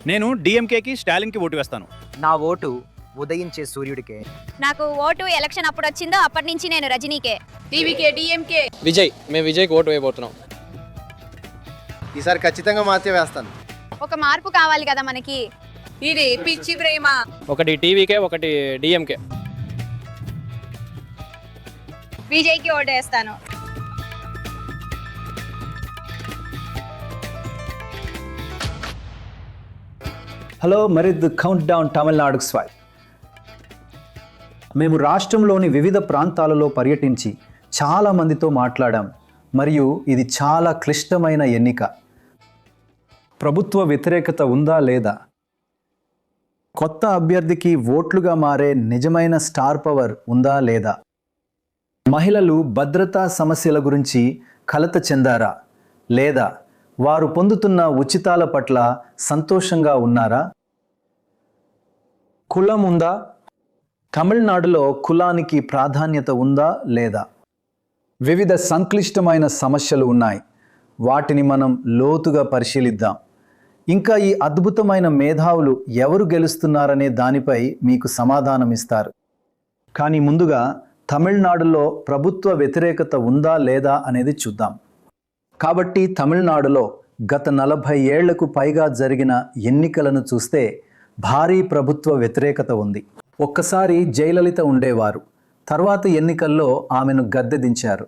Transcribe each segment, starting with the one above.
నేను డిఎంకేకి స్టాలిన్కి ఓటు వేస్తాను. నా ఓటు ఉదయించే సూర్యుడికే. నాకు ఓటు ఎలక్షన్ అప్పుడు వచ్చిందో అప్పటి నుంచి నేను రజనీకే. TVK, DMK. విజయ్, మేము విజయ్కి ఓటు వేయబోతున్నాం. ఈసారి ఖచ్చితంగా మార్చే వేస్తాను. ఒక మార్పు కావాలి కదా మనకి. ఇది పిచ్చి ప్రేమ. ఒకటి టీవీకే, ఒకటి డిఎంకే. విజయ్కి ఓటు వేస్తాను. హలో, మరిద్ కౌంట్ డౌన్ తమిళనాడుకు స్వాగతం. మేము రాష్ట్రంలోని వివిధ ప్రాంతాలలో పర్యటించి చాలా మందితో మాట్లాడాం. మరియు ఇది చాలా క్లిష్టమైన ఎన్నిక. ప్రభుత్వ వ్యతిరేకత ఉందా లేదా, కొత్త అభ్యర్థికి ఓట్లుగా మారే నిజమైన స్టార్ పవర్ ఉందా లేదా, మహిళలు భద్రతా సమస్యల గురించి కలత చెందారా లేదా, వారు పొందుతున్న ఉచితాల పట్ల సంతోషంగా ఉన్నారా, కులం ఉందా, తమిళనాడులో కులానికి ప్రాధాన్యత ఉందా లేదా, వివిధ సంక్లిష్టమైన సమస్యలు ఉన్నాయి. వాటిని మనం లోతుగా పరిశీలిద్దాం. ఇంకా ఈ అద్భుతమైన మేధావులు ఎవరు గెలుస్తున్నారనే దానిపై మీకు సమాధానం ఇస్తారు. కానీ ముందుగా తమిళనాడులో ప్రభుత్వ వ్యతిరేకత ఉందా లేదా అనేది చూద్దాం. కాబట్టి తమిళనాడులో గత 40 ఏళ్లకు పైగా జరిగిన ఎన్నికలను చూస్తే భారీ ప్రభుత్వ వ్యతిరేకత ఉంది. ఒక్కసారి జయలలిత ఉండేవారు. తర్వాత ఎన్నికల్లో ఆమెను గద్దె దించారు.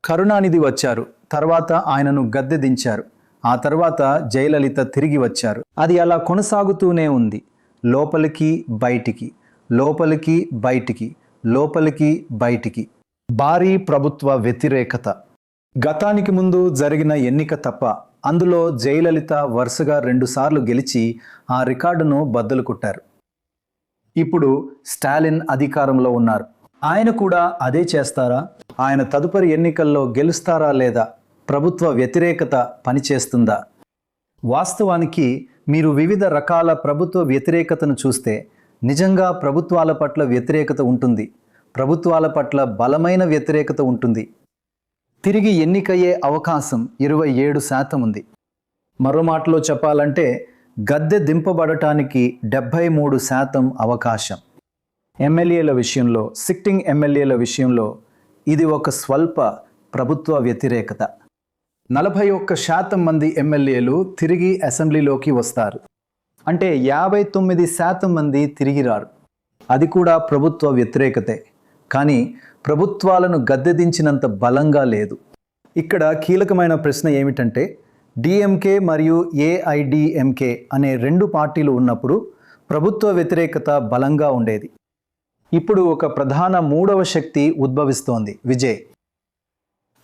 కరుణానిధి వచ్చారు. తర్వాత ఆయనను గద్దె దించారు. ఆ తర్వాత జయలలిత తిరిగి వచ్చారు. అది అలా కొనసాగుతూనే ఉంది. లోపలికి బయటికి, లోపలికి బయటికి, లోపలికి బయటికి. భారీ ప్రభుత్వ వ్యతిరేకత. గతానికి ముందు జరిగిన ఎన్నిక తప్ప అందులో జయలలిత వరుసగా 2 సార్లు గెలిచి ఆ రికార్డును బద్దలు కొట్టారు. ఇప్పుడు స్టాలిన్ అధికారంలో ఉన్నారు. ఆయన కూడా అదే చేస్తారా? ఆయన తదుపరి ఎన్నికల్లో గెలుస్తారా లేదా? ప్రభుత్వ వ్యతిరేకత పనిచేస్తుందా? వాస్తవానికి మీరు వివిధ రకాల ప్రభుత్వ వ్యతిరేకతను చూస్తే నిజంగా ప్రభుత్వాల పట్ల వ్యతిరేకత ఉంటుంది. ప్రభుత్వాల పట్ల బలమైన వ్యతిరేకత ఉంటుంది. తిరిగి ఎన్నికయ్యే అవకాశం 27% ఉంది. మరో మాటలో చెప్పాలంటే గద్దె దింపబడటానికి 73% అవకాశం. ఎమ్మెల్యేల విషయంలో, సిట్టింగ్ ఎమ్మెల్యేల విషయంలో ఇది ఒక స్వల్ప ప్రభుత్వ వ్యతిరేకత. 41% మంది ఎమ్మెల్యేలు తిరిగి అసెంబ్లీలోకి వస్తారు. అంటే 59% మంది తిరిగి రారు. అది కూడా ప్రభుత్వ వ్యతిరేకతే. కానీ ప్రభుత్వాలను గద్దెదించినంత బలంగా లేదు. ఇక్కడ కీలకమైన ప్రశ్న ఏమిటంటే, డిఎంకే మరియు ఏఐడిఎంకే అనే 2 పార్టీలు ఉన్నప్పుడు ప్రభుత్వ వ్యతిరేకత బలంగా ఉండేది. ఇప్పుడు ఒక ప్రధాన 3వ శక్తి ఉద్భవిస్తోంది, విజయ్.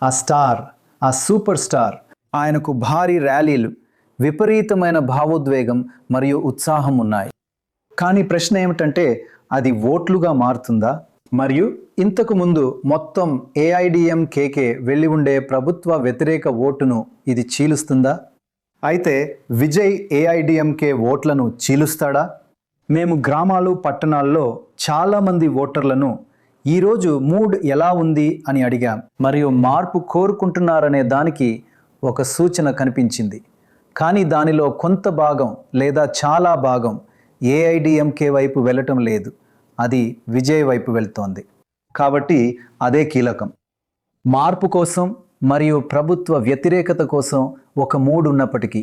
ఆ స్టార్, ఆ సూపర్ స్టార్. ఆయనకు భారీ ర్యాలీలు, విపరీతమైన భావోద్వేగం మరియు ఉత్సాహం ఉన్నాయి. కానీ ప్రశ్న ఏమిటంటే, అది ఓట్లుగా మారుతుందా? మరియు ఇంతకు ముందు మొత్తం ఏఐడిఎంకేకే వెళ్ళి ఉండే ప్రభుత్వ వ్యతిరేక ఓటును ఇది చీలుస్తుందా? అయితే విజయ్ ఏఐడిఎంకే ఓట్లను చీలుస్తాడా? మేము గ్రామాలు, పట్టణాల్లో చాలామంది ఓటర్లను ఈరోజు మూడ్ ఎలా ఉంది అని అడిగాం. మరియు మార్పు కోరుకుంటున్నారనే దానికి ఒక సూచన కనిపించింది. కానీ దానిలో కొంత భాగం లేదా చాలా భాగం ఏఐడిఎంకే వైపు వెళ్ళటం లేదు. అది విజయ్ వైపు వెళ్తోంది. కాబట్టి అదే కీలకం. మార్పు కోసం మరియు ప్రభుత్వ వ్యతిరేకత కోసం ఒక మూడ్ ఉన్నప్పటికీ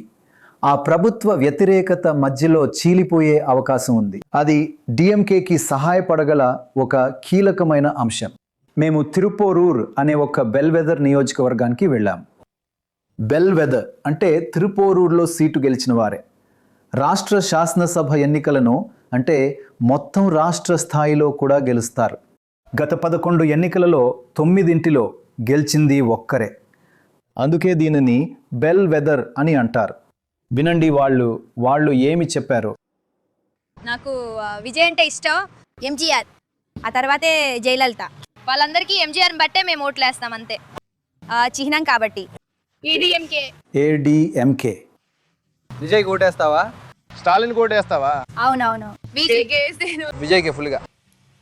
ఆ ప్రభుత్వ వ్యతిరేకత మధ్యలో చీలిపోయే అవకాశం ఉంది. అది డిఎంకేకి సహాయపడగల ఒక కీలకమైన అంశం. మేము తిరుపోరూర్ అనే ఒక బెల్వెదర్ నియోజకవర్గానికి వెళ్ళాం. బెల్వెదర్ అంటే తిరుపోరూర్లో సీటు గెలిచిన వారే. రాష్ట్ర శాసనసభ ఎన్నికలను అంటే మొత్తం రాష్ట్ర స్థాయిలో కూడా గెలుస్తారు. గత 11 ఎన్నికలలో 9 గెలిచింది ఒక్కరే. అందుకే దీనిని బెల్ వెదర్ అని అంటారు. వినండి వాళ్ళు ఏమి చెప్పారు. నాకు విజయ్ అంటే ఇష్టం. ఎంజీఆర్, ఆ తర్వాతే జయలలిత. వాళ్ళందరికీ ఎంజీఆర్ని బట్టే మేము ఓట్లు వేస్తాం, అంతే. చిహ్నం కాబట్టి ఏడిఎంకే. విజయ్ కోటేస్తావా? స్టాలిన్ కోటేస్తావా? అవునవును. విజయ్కి ఫుల్గా.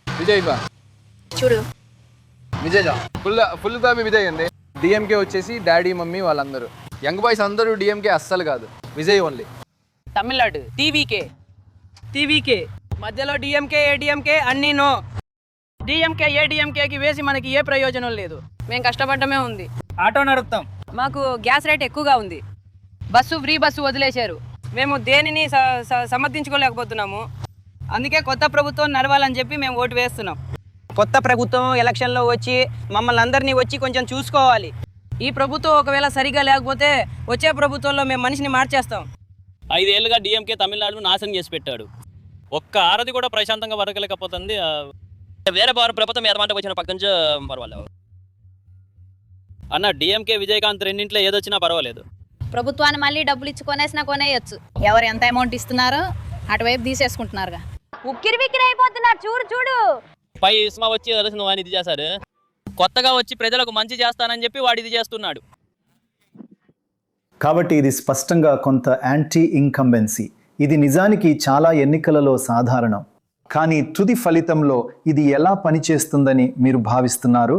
విజయ్ బా చూడు, విజయ్ ఫుల్ ఫ్యామిలీ విజయ్ అండి. డిఎంకే వచ్చేసి డాడీ, మమ్మీ వాళ్ళందరూ. యంగ్ బాయ్స్ అందరూ డిఎంకే అస్సలు కాదు, విజయ్ ఓన్లీ. తమిళనాడు టీవీకే మధ్యలో డిఎంకే ఏడిఎంకే అన్నీ నో. డిఎంకే ఏడిఎంకేకి వేసి మనకి ఏ ప్రయోజనం లేదు. మేము కష్టపడటమే ఉంది. ఆటో నడుపుతాం. మాకు గ్యాస్ రేట్ ఎక్కువగా ఉంది. ఫ్రీ బస్సు వదిలేశారు. మేము దేనిని సమర్థించుకోలేకపోతున్నాము. అందుకే కొత్త ప్రభుత్వం నడవాలని చెప్పి మేము ఓటు వేస్తున్నాం. కొత్త ప్రభుత్వం ఎలక్షన్లో వచ్చి మమ్మల్ని అందరినీ వచ్చి కొంచెం చూసుకోవాలి. ఈ ప్రభుత్వం ఒకవేళ సరిగా లేకపోతే వచ్చే ప్రభుత్వంలో మేము మనిషిని మార్చేస్తాం. 5 ఏళ్ళుగా డిఎంకే తమిళనాడును నాశనం చేసి పెట్టాడు. ఒక్క ఆరది కూడా ప్రశాంతంగా బతకలేకపోతుంది. వేరే ప్రభుత్వం ఏదమంటే వచ్చిన పక్క నుంచి పర్వాలేదు అన్న. డిఎంకే విజయకాంత్ రెండింట్లో ఏదొచ్చినా పర్వాలేదు. ప్రభుత్వాన్ని మళ్ళీ డబ్బులు ఇచ్చి కొనేయచ్చు. ఎవరు ఎంత అమౌంట్ ఇస్తున్నారో అటువైపు తీసేసుకుంటున్నారుగా. ఉక్కిరి బిక్కిరి అయిపోతున్నారు. చూడు పై ఇస్మా వచ్చి నువ్వు అని ఇది చేశారు. కొత్తగా వచ్చి ప్రజలకు మంచి చేస్తానని చెప్పి వాడు ఇది చేస్తున్నాడు. కాబట్టి ఇది స్పష్టంగా కొంత యాంటీ ఇన్కంబెన్సీ. ఇది నిజానికి చాలా ఎన్నికలలో సాధారణం. కానీ తుది ఫలితంలో ఇది ఎలా పనిచేస్తుందని మీరు భావిస్తున్నారు?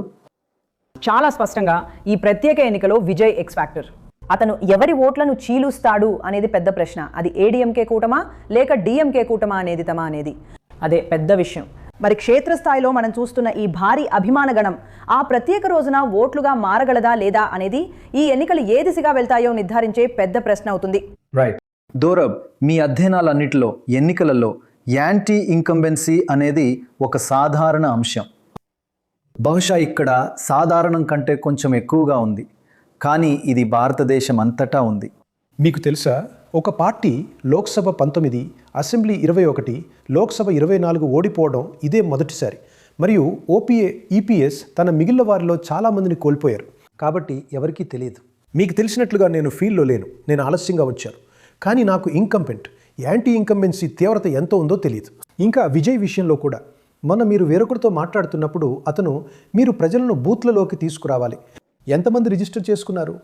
చాలా స్పష్టంగా ఈ ప్రత్యేక ఎన్నికలో విజయ్ ఎక్స్ ఫ్యాక్టర్. అతను ఎవరి ఓట్లను చీలుస్తాడు అనేది పెద్ద ప్రశ్న. అది ఏడీఎంకే కూటమా లేక డిఎంకే కూటమా అనేది అదే పెద్ద విషయం. మరి క్షేత్రస్థాయిలో మనం చూస్తున్న ఈ భారీ అభిమాన గణం ఆ ప్రత్యేక రోజున ఓట్లుగా మారగలదా లేదా అనేది ఈ ఎన్నికలు ఏ దిశగా వెళ్తాయో నిర్ధారించే పెద్ద ప్రశ్న అవుతుంది. రైట్. దోరబ్, మీ అధ్యయనాలన్నిటిలో ఎన్నికలలో యాంటీ ఇన్కంబెన్సీ అనేది ఒక సాధారణ అంశం. బహుశా ఇక్కడ సాధారణం కంటే కొంచెం ఎక్కువగా ఉంది. కానీ ఇది భారతదేశం అంతటా ఉంది. మీకు తెలుసా, ఒక పార్టీ లోక్సభ 19, అసెంబ్లీ 21, లోక్సభ 24 ఓడిపోవడం ఇదే మొదటిసారి. మరియు ఈపీఎస్ తన మిగిలిన వారిలో చాలామందిని కోల్పోయారు. కాబట్టి ఎవరికీ తెలియదు. మీకు తెలిసినట్లుగా నేను ఫీల్డ్లో లేను. నేను ఆలస్యంగా వచ్చాను. కానీ నాకు యాంటీ ఇన్కంబెన్సీ తీవ్రత ఎంత ఉందో తెలియదు. ఇంకా విజయ్ విషయంలో కూడా మీరు వేరొకరితో మాట్లాడుతున్నప్పుడు అతను మీరు ప్రజలను బూత్లలోకి తీసుకురావాలి. ఎంతమంది రిజిస్టర్ చేసుకున్నారు,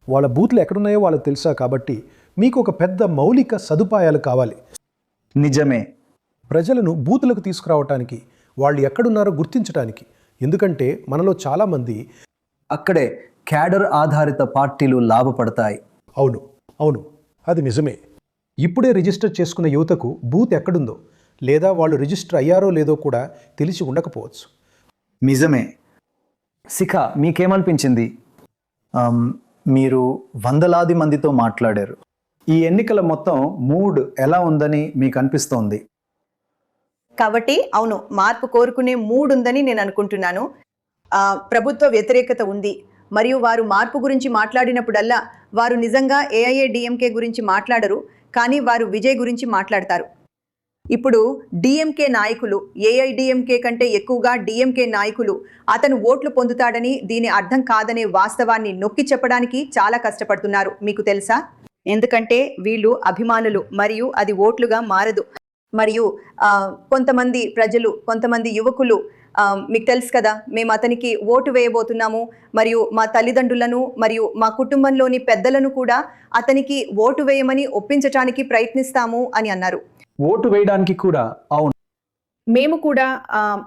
వాళ్ళ బూత్లు ఎక్కడున్నాయో వాళ్ళకి తెలుసా. కాబట్టి మీకు ఒక పెద్ద మౌలిక సదుపాయాలు కావాలి. నిజమే. ప్రజలను బూతులకు తీసుకురావటానికి, వాళ్ళు ఎక్కడున్నారో గుర్తించడానికి. ఎందుకంటే మనలో చాలామంది అక్కడే క్యాడర్ ఆధారిత పార్టీలు లాభపడతాయి. అవును, అది నిజమే. ఇప్పుడే రిజిస్టర్ చేసుకున్న యువతకు బూత్ ఎక్కడుందో లేదా వాళ్ళు రిజిస్టర్ అయ్యారో లేదో కూడా తెలిసి ఉండకపోవచ్చు. నిజమే. శిఖ, మీకేమనిపించింది? మీరు వందలాది మందితో మాట్లాడారు. ఈ ఎన్నికల మొత్తం మూడ్ ఎలా ఉందని మీకు అనిపిస్తోంది? కాబట్టి అవును, మార్పు కోరుకునే మూడ్ ఉందని నేను అనుకుంటున్నాను. ప్రభుత్వ వ్యతిరేకత ఉంది. మరియు వారు మార్పు గురించి మాట్లాడినప్పుడల్లా వారు నిజంగా ఏఐఏడిఎంకే గురించి మాట్లాడరు, కానీ వారు విజయ్ గురించి మాట్లాడతారు. ఇప్పుడు డిఎంకే నాయకులు ఏఐడిఎంకే కంటే ఎక్కువగా డిఎంకే నాయకులు అతను ఓట్లు పొందుతాడని, దీని అర్థం కాదనే వాస్తవాన్ని నొక్కి చెప్పడానికి చాలా కష్టపడుతున్నారు. మీకు తెలుసా? ఎందుకంటే వీళ్ళు అభిమానులు మరియు అది ఓట్లుగా మారదు. మరియు కొంతమంది ప్రజలు, కొంతమంది యువకులు, మీకు తెలుసు కదా, మేము అతనికి ఓటు వేయబోతున్నాము మరియు మా తల్లిదండ్రులను మరియు మా కుటుంబంలోని పెద్దలను కూడా అతనికి ఓటు వేయమని ఒప్పించడానికి ప్రయత్నిస్తాము అని అన్నారు. ఓటు వేయడానికి కూడా? అవును. మేము కూడా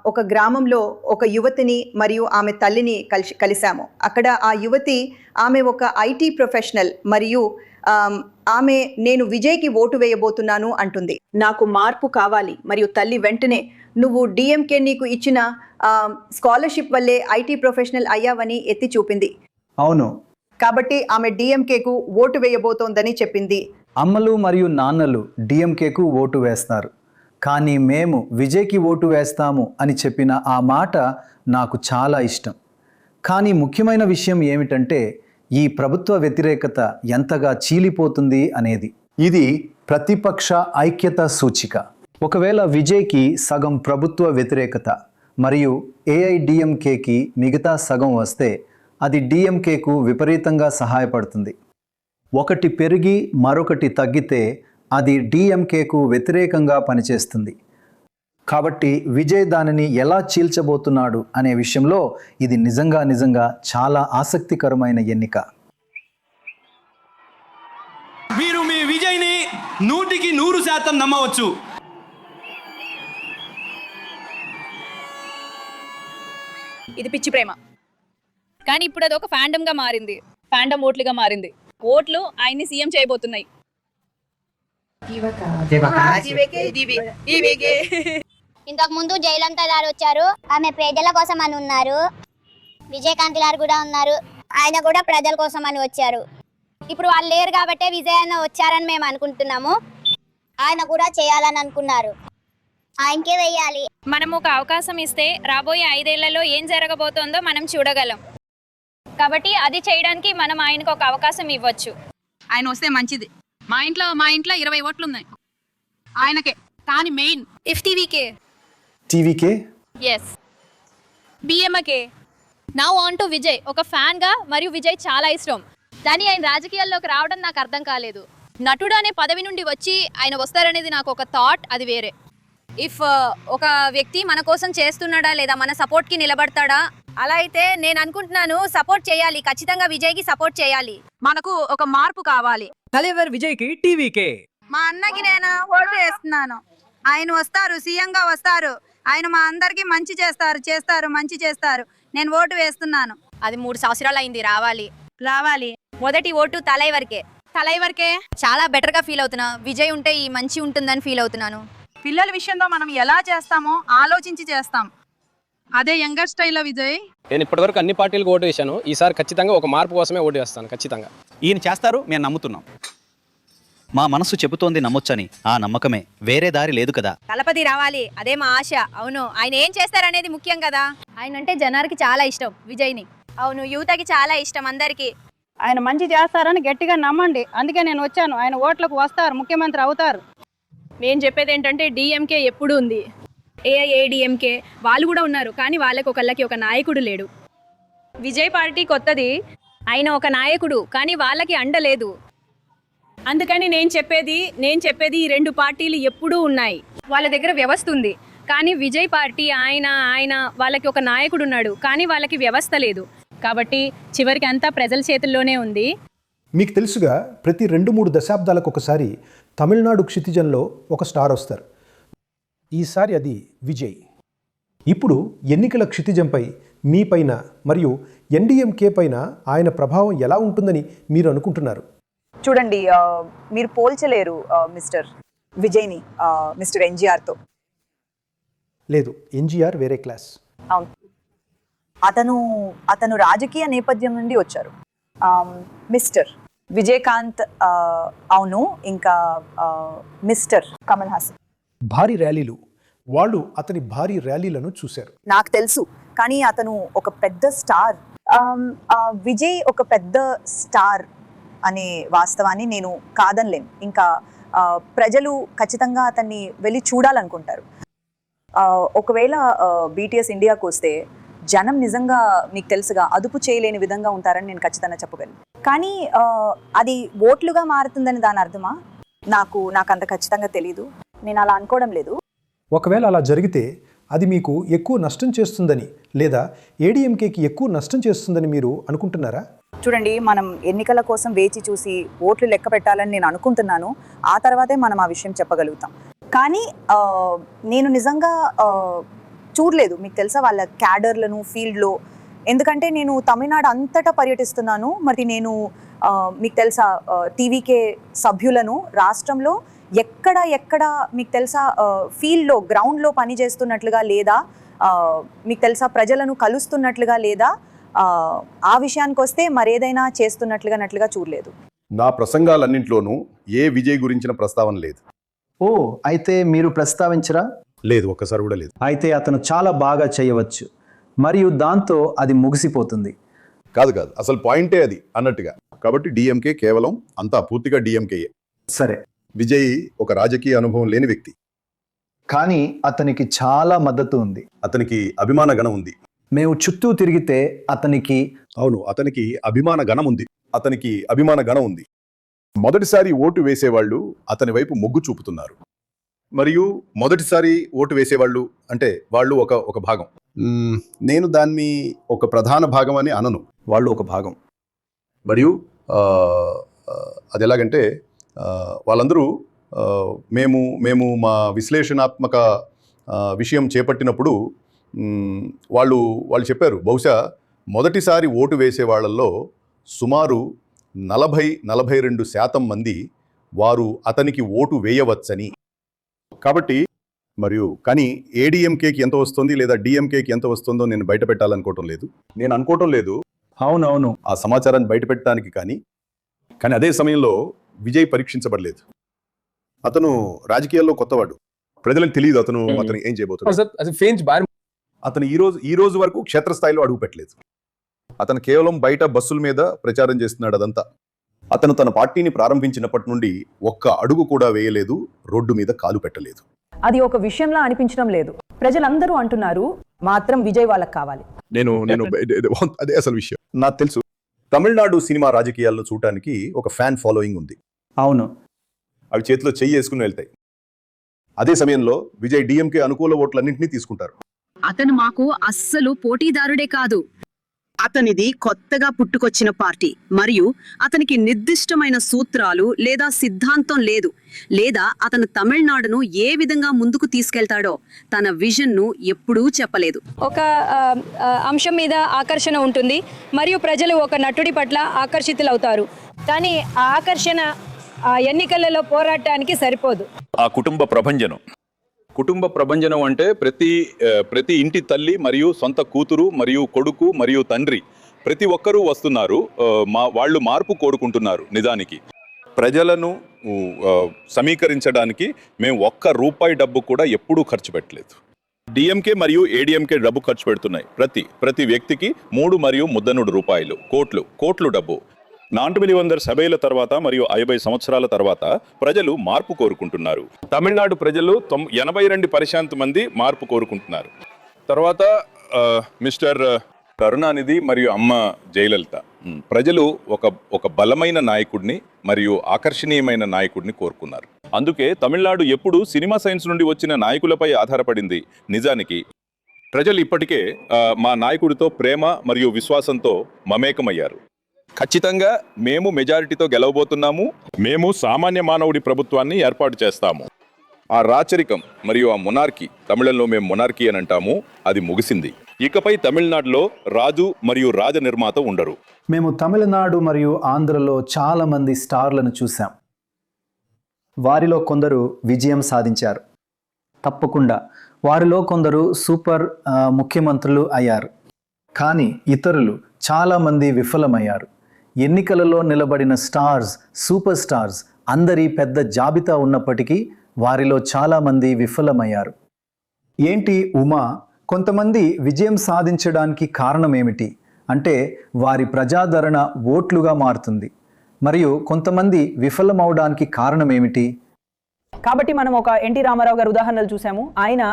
ఒక గ్రామంలో ఒక యువతిని మరియు ఆమె తల్లిని కలిసాము. అక్కడ ఆ యువతి, ఆమె ఒక ఐటీ ప్రొఫెషనల్ మరియు ఆమె నేను విజయ్కి ఓటు వేయబోతున్నాను అంటుంది. నాకు మార్పు కావాలి. మరియు తల్లి వెంటనే, నువ్వు డిఎంకే నీకు ఇచ్చిన స్కాలర్షిప్ వల్లే ఐటీ ప్రొఫెషనల్ అయ్యావని ఎత్తి చూపింది. అవును. కాబట్టి ఆమె డిఎంకేకు ఓటు వేయబోతోందని చెప్పింది. అమ్మలు మరియు నాన్నలు డిఎంకేకు ఓటు వేస్తారు, కానీ మేము విజయ్కి ఓటు వేస్తాము అని చెప్పిన ఆ మాట నాకు చాలా ఇష్టం. కానీ ముఖ్యమైన విషయం ఏమిటంటే ఈ ప్రభుత్వ వ్యతిరేకత ఎంతగా చీలిపోతుంది అనేది. ఇది ప్రతిపక్ష ఐక్యత సూచిక. ఒకవేళ విజయ్కి సగం ప్రభుత్వ వ్యతిరేకత మరియు ఏఐడిఎంకేకి మిగతా సగం వస్తే అది డిఎంకేకు విపరీతంగా సహాయపడుతుంది. ఒకటి పెరిగి మరొకటి తగ్గితే అది డిఎంకేకు వ్యతిరేకంగా పనిచేస్తుంది. కాబట్టి విజయ్ దానిని ఎలా చీల్చబోతున్నాడు అనే విషయంలో ఇది నిజంగా చాలా ఆసక్తికరమైన ఎన్నిక. మీరు మీ విజయ్ని 100% నమ్మవచ్చు. ఇది పిచ్చి ప్రేమ, కానీ ఇప్పుడు అది ఒక ఫ్యాండమ్ గా మారింది. ఫ్యాండమ్ ఓట్లుగా మారింది. ఓట్లు ఆయన్ని సీఎం చేయబోతున్నాయి. ఇంతకు ముందు జయలలిత గారు వచ్చారు, ఆమె ప్రజల కోసం అని ఉన్నారు. విజయకాంత్ గారు కూడా ఉన్నారు, ఆయన కూడా ప్రజల కోసం అని వచ్చారు. ఇప్పుడు వాళ్ళు లేరు కాబట్టి విజయ్ అన్న వచ్చారని మేము అనుకుంటున్నాము. ఆయన కూడా చేయాలని అనుకున్నారు, ఆయనకే వెయ్యాలి. మనం ఒక అవకాశం ఇస్తే రాబోయే 5 ఏళ్లలో ఏం జరగబోతోందో మనం చూడగలం. కాబట్టి అది చేయడానికి మనం ఆయనకు ఒక అవకాశం ఇవ్వచ్చు. ఆయన వస్తే మంచిది. మా ఇంట్లో 20 ఓట్లు ఉన్నాయి ఆయనకే. కానీ మెయిన్ ఇఫ్ టీవీకే టీవీకే ఎస్ బిఎంకే. Now on to Vijay. ఒక ఫ్యాన్ గా మరియు విజయ్ చాలా ఇష్టం, కానీ ఆయన రాజకీయాల్లోకి రావడం నాకు అర్థం కాలేదు. నటుడు అనే పదవి నుండి వచ్చి ఆయన వస్తారనేది నాకు ఒక థాట్, అది వేరే. ఇఫ్ ఒక వ్యక్తి మన కోసం చేస్తున్నాడా లేదా మన సపోర్ట్ కి నిలబడతాడా, అలా అయితే నేను అనుకుంటున్నాను సపోర్ట్ చేయాలి, ఖచ్చితంగా విజయ్కి సపోర్ట్ చేయాలి. మనకు ఒక మార్పు కావాలి. తలెవర్ విజయ్కి టీవీకే. మా అన్నకి నేను ఓటు వేస్తున్నాను. ఆయన వస్తారు, సీఎం గా వస్తారు. ఆయన మా అందరికి మంచి చేస్తారు, మంచి చేస్తారు. నేను ఓటు వేస్తున్నాను. అది 3 సంవత్సరాలు అయింది, రావాలి. మొదటి ఓటు తలైవర్కే. చాలా బెటర్ గా ఫీల్ అవుతున్నా. విజయ్ ఉంటే ఈ మంచి ఉంటుందని ఫీల్ అవుతున్నాను. పిల్లల విషయంలో మనం ఎలా చేస్తామో ఆలోచించి చేస్తాం. అదే యంగర్ స్టైల్లో విజయ్. నేను ఇప్పటివరకు అన్ని పార్టీలకు ఓటు వేశాను. ఈసారి ఖచ్చితంగా ఒక మార్పు కోసమే ఓటు వేస్తాను. ఖచ్చితంగా ఈయన చేస్తారు, మేము నమ్ముతున్నాం. మా మనసు చెబుతోంది నమ్మొచ్చని, ఆ నమ్మకమే, వేరే దారి లేదు కదా. దళపతి రావాలి, అదే మా ఆశ. అవును, ఆయన ఏం చేస్తారనేది ముఖ్యం కదా. ఆయన అంటే జనానికి చాలా ఇష్టం విజయ్ని. అవును, యువతకి చాలా ఇష్టం అందరికి. ఆయన మంచి చేస్తారని గట్టిగా నమ్మండి. అందుకే నేను వచ్చాను. ఆయన ఓట్లకు వస్తారు, ముఖ్యమంత్రి అవుతారు. నేను చెప్పేది ఏంటంటే డిఎంకే ఎప్పుడు ఉంది, ఏఐఏడిఎంకే వాళ్ళు కూడా ఉన్నారు, కానీ వాళ్ళకి ఒకళ్ళకి ఒక నాయకుడు లేడు. విజయ్ పార్టీ కొత్తది, ఆయన ఒక నాయకుడు, కానీ వాళ్ళకి అండ లేదు. అందుకని నేను చెప్పేది ఈ 2 పార్టీలు ఎప్పుడూ ఉన్నాయి. వాళ్ళ దగ్గర వ్యవస్థ ఉంది, కానీ విజయ్ పార్టీ ఆయన వాళ్ళకి ఒక నాయకుడు ఉన్నాడు, కానీ వాళ్ళకి వ్యవస్థ లేదు. కాబట్టి చివరికి అంతా ప్రజల చేతుల్లోనే ఉంది. మీకు తెలుసుగా ప్రతి 2-3 దశాబ్దాలకు ఒకసారి తమిళనాడు క్షితిజంలో ఒక స్టార్ వస్తారు. ఈసారి అది విజయ్. ఇప్పుడు ఎన్నికల క్షితిజంపై మీ పైన మరియు ఎన్డీఎంకే పైన ఆయన ప్రభావం ఎలా ఉంటుందని మీరు అనుకుంటున్నారు? చూడండి, మీరు పోల్చలేరు మిస్టర్ విజయ్ని మిస్టర్ ఎన్జిఆర్తో. లేదు, ఎన్జిఆర్ వేరే క్లాస్. అవును, అతను రాజకీయ నేపథ్యం నుండి వచ్చారు. మిస్టర్ విజయకాంత్, అవును, ఇంకా మిస్టర్ కమల్ హాసన్. భారీ ర్యాలీలు, వాళ్ళు అతని భారీ ర్యాలీలను చూశారు. నాకు తెలుసు, కానీ అతను ఒక పెద్ద స్టార్. విజయ్ ఒక పెద్ద స్టార్ అనే వాస్తవాన్ని నేను కాదనలేను. ఇంకా ప్రజలు ఖచ్చితంగా అతన్ని వెళ్ళి చూడాలనుకుంటారు. ఒకవేళ బీటీఎస్ ఇండియాకు వస్తే జనం నిజంగా మీకు తెలుసుగా అదుపు చేయలేని విధంగా ఉంటారని నేను ఖచ్చితంగా చెప్పగలను. కానీ అది ఓట్లుగా మారుతుందని దాని అర్థమా? నాకు అంత ఖచ్చితంగా తెలీదు. నేను అలా అనుకోవడం లేదు. ఒకవేళ అలా జరిగితే అది మీకు ఎక్కువ నష్టం చేస్తుందని లేదా ఏడీఎంకేకి ఎక్కువ నష్టం చేస్తుందని మీరు అనుకుంటున్నారా? చూడండి, మనం ఎన్నికల కోసం వేచి చూసి ఓట్లు లెక్క పెట్టాలని నేను అనుకుంటున్నాను. ఆ తర్వాతే మనం ఆ విషయం చెప్పగలుగుతాం. కానీ నేను నిజంగా చూడలేదు, మీకు తెలుసా, వాళ్ళ క్యాడర్లను ఫీల్డ్లో. ఎందుకంటే నేను తమిళనాడు అంతటా పర్యటిస్తున్నాను. మరి నేను మీకు తెలుసా టీవీకే సభ్యులను రాష్ట్రంలో ఎక్కడ మీకు తెలుసా ఫీల్డ్లో గ్రౌండ్లో పని చేస్తున్నట్లుగా లేదా మీకు తెలుసా ప్రజలను కలుస్తున్నట్లుగా లేదా ఆ విషయానికి వస్తే మరేదైనా చేస్తున్నట్లుగా చూడలేదు. నా ప్రసంగాలన్నింటిలోనూ ఏ విజయ్ గురించిన ప్రస్తావన లేదు. ఓ, అయితే మీరు ప్రస్తావించరా? లేదు, ఒక్కసారి కూడా లేదు. అయితే అతను చాలా బాగా చేయవచ్చు మరియు దాంతో అది ముగిసిపోతుంది. కాదు, అసలు పాయింటే అది అన్నట్టుగా. కాబట్టి డిఎంకే కేవలం అంతా పూర్తిగా డిఎంకేయే. సరే, విజయ్ ఒక రాజకీయ అనుభవం లేని వ్యక్తి, కానీ అతనికి చాలా మద్దతు ఉంది. అతనికి అభిమాన గణం ఉంది. మేము చుట్టూ తిరిగితే అతనికి అభిమాన గణం ఉంది. మొదటిసారి ఓటు వేసేవాళ్ళు అతని వైపు మొగ్గు చూపుతున్నారు. మరియు మొదటిసారి ఓటు వేసేవాళ్ళు అంటే వాళ్ళు ఒక భాగం. నేను దాన్ని ఒక ప్రధాన భాగం అని అనను. వాళ్ళు ఒక భాగం. మరియు అది ఎలాగంటే వాళ్ళందరూ మేము మా విశ్లేషణాత్మక విషయం చేపట్టినప్పుడు వాళ్ళు చెప్పారు, బహుశా మొదటిసారి ఓటు వేసే వాళ్ళల్లో సుమారు 40-42% మంది వారు అతనికి ఓటు వేయవచ్చని. కాబట్టి కానీ ఏడీఎంకేకి ఎంత వస్తుంది లేదా డిఎంకేకి ఎంత వస్తుందో నేను బయట పెట్టాలనుకోవటం లేదు. నేను అనుకోవటం లేదు అవునవును. ఆ సమాచారాన్ని బయట పెట్టడానికి. కానీ అదే సమయంలో విజయ్ పరీక్షించబడలేదు. అతను రాజకీయాల్లో కొత్తవాడు, ప్రజలకు తెలియదు అతను ఏం చేయబోతున్నాడు. అతను ఈ రోజు వరకు క్షేత్రస్థాయిలో అడుగు పెట్టలేదు. అతను కేవలం బయట బస్సుల మీద ప్రచారం చేస్తున్నాడు. అదంతా అతను తన పార్టీని ప్రారంభించినప్పటి నుండి ఒక్క అడుగు కూడా వేయలేదు, రోడ్డు మీద కాలు పెట్టలేదు. అది ఒక విషయంలా అనిపించడం లేదు. ప్రజలందరూ అంటున్నారు మాత్రం విజయ్ వాళ్ళకి కావాలి. నేను అదే అసలు విషయం. నాకు తెలుసు తమిళనాడు సినిమా రాజకీయాల్లో చూడటానికి ఒక ఫ్యాన్ ఫాలోయింగ్ ఉంది. అవును, అవి చేతిలో చెయ్యి వేసుకుని వెళ్తాయి. అదే సమయంలో విజయ్ డిఎంకే అనుకూల ఓట్లన్నింటినీ తీసుకుంటారు. అతను మాకు అస్సలు పోటీదారుడే కాదు. అతనిది కొత్తగా పుట్టుకొచ్చిన పార్టీ మరియు అతనికి నిర్దిష్టమైన సూత్రాలు లేదా సిద్ధాంతం లేదు, లేదా అతను తమిళనాడును ఏ విధంగా ముందుకు తీసుకెళ్తాడో తన విజన్ను ఎప్పుడూ చెప్పలేదు. ఒక అంశం మీద ఆకర్షణ ఉంటుంది మరియు ప్రజలు ఒక నటుడి పట్ల ఆకర్షితులవుతారు. కానీ ఆ ఆకర్షణ ఎన్నికలలో పోరాటానికి సరిపోదు. ఆ కుటుంబ ప్రభంజనం అంటే ప్రతి ఇంటి తల్లి మరియు సొంత కూతురు మరియు కొడుకు మరియు తండ్రి ప్రతి ఒక్కరూ వస్తున్నారు. వాళ్ళు మార్పు కోరుకుంటున్నారు. నిజానికి ప్రజలను సమీకరించడానికి మేము ₹1 డబ్బు కూడా ఎప్పుడూ ఖర్చు పెట్టలేదు. డిఎంకే మరియు ఏడీఎంకే డబ్బు ఖర్చు పెడుతున్నాయి. ప్రతి వ్యక్తికి 3 మరియు ముద్దనుడు రూపాయలు, కోట్లు డబ్బు. 4,000 సభల తర్వాత మరియు 50 సంవత్సరాల తర్వాత ప్రజలు మార్పు కోరుకుంటున్నారు. తమిళనాడు ప్రజలు 82% మంది మార్పు కోరుకుంటున్నారు. తర్వాత మిస్టర్ కరుణానిధి మరియు అమ్మ జయలలిత ప్రజలు ఒక బలమైన నాయకుడిని మరియు ఆకర్షణీయమైన నాయకుడిని కోరుకున్నారు. అందుకే తమిళనాడు ఎప్పుడు సినిమా సైన్స్ నుండి వచ్చిన నాయకులపై ఆధారపడింది. నిజానికి ప్రజలు ఇప్పటికే మా నాయకుడితో ప్రేమ మరియు విశ్వాసంతో మమేకమయ్యారు. ఖచ్చితంగా మేము మెజారిటీతో గెలవబోతున్నాము. మేము సామాన్య మానవుడి ప్రభుత్వాన్ని ఏర్పాటు చేస్తాము. ఆ రాచరికం మరియు ఆ మొనార్కీ, తమిళంలో మేము మొనార్కీ అని అంటాము, అది ముగిసింది. ఇకపై తమిళనాడులో రాజు మరియు రాజ నిర్మాత ఉండరు. మేము తమిళనాడు మరియు ఆంధ్రలో చాలా మంది స్టార్లను చూసాం. వారిలో కొందరు విజయం సాధించారు, తప్పకుండా వారిలో కొందరు సూపర్ ముఖ్యమంత్రులు అయ్యారు. కానీ ఇతరులు చాలామంది విఫలమయ్యారు. ఎన్నికలలో నిలబడిన స్టార్స్, సూపర్ స్టార్స్ అందరి పెద్ద జాబితా ఉన్నప్పటికీ వారిలో చాలామంది విఫలమయ్యారు. ఏంటి ఉమా, కొంతమంది విజయం సాధించడానికి కారణం ఏమిటి అంటే వారి ప్రజాదరణ ఓట్లుగా మారుతుంది. మరియు కొంతమంది విఫలమవడానికి కారణం ఏమిటి? కాబట్టి మనం ఒక ఎన్టీ రామారావు గారి ఉదాహరణలు చూసాము. ఆయన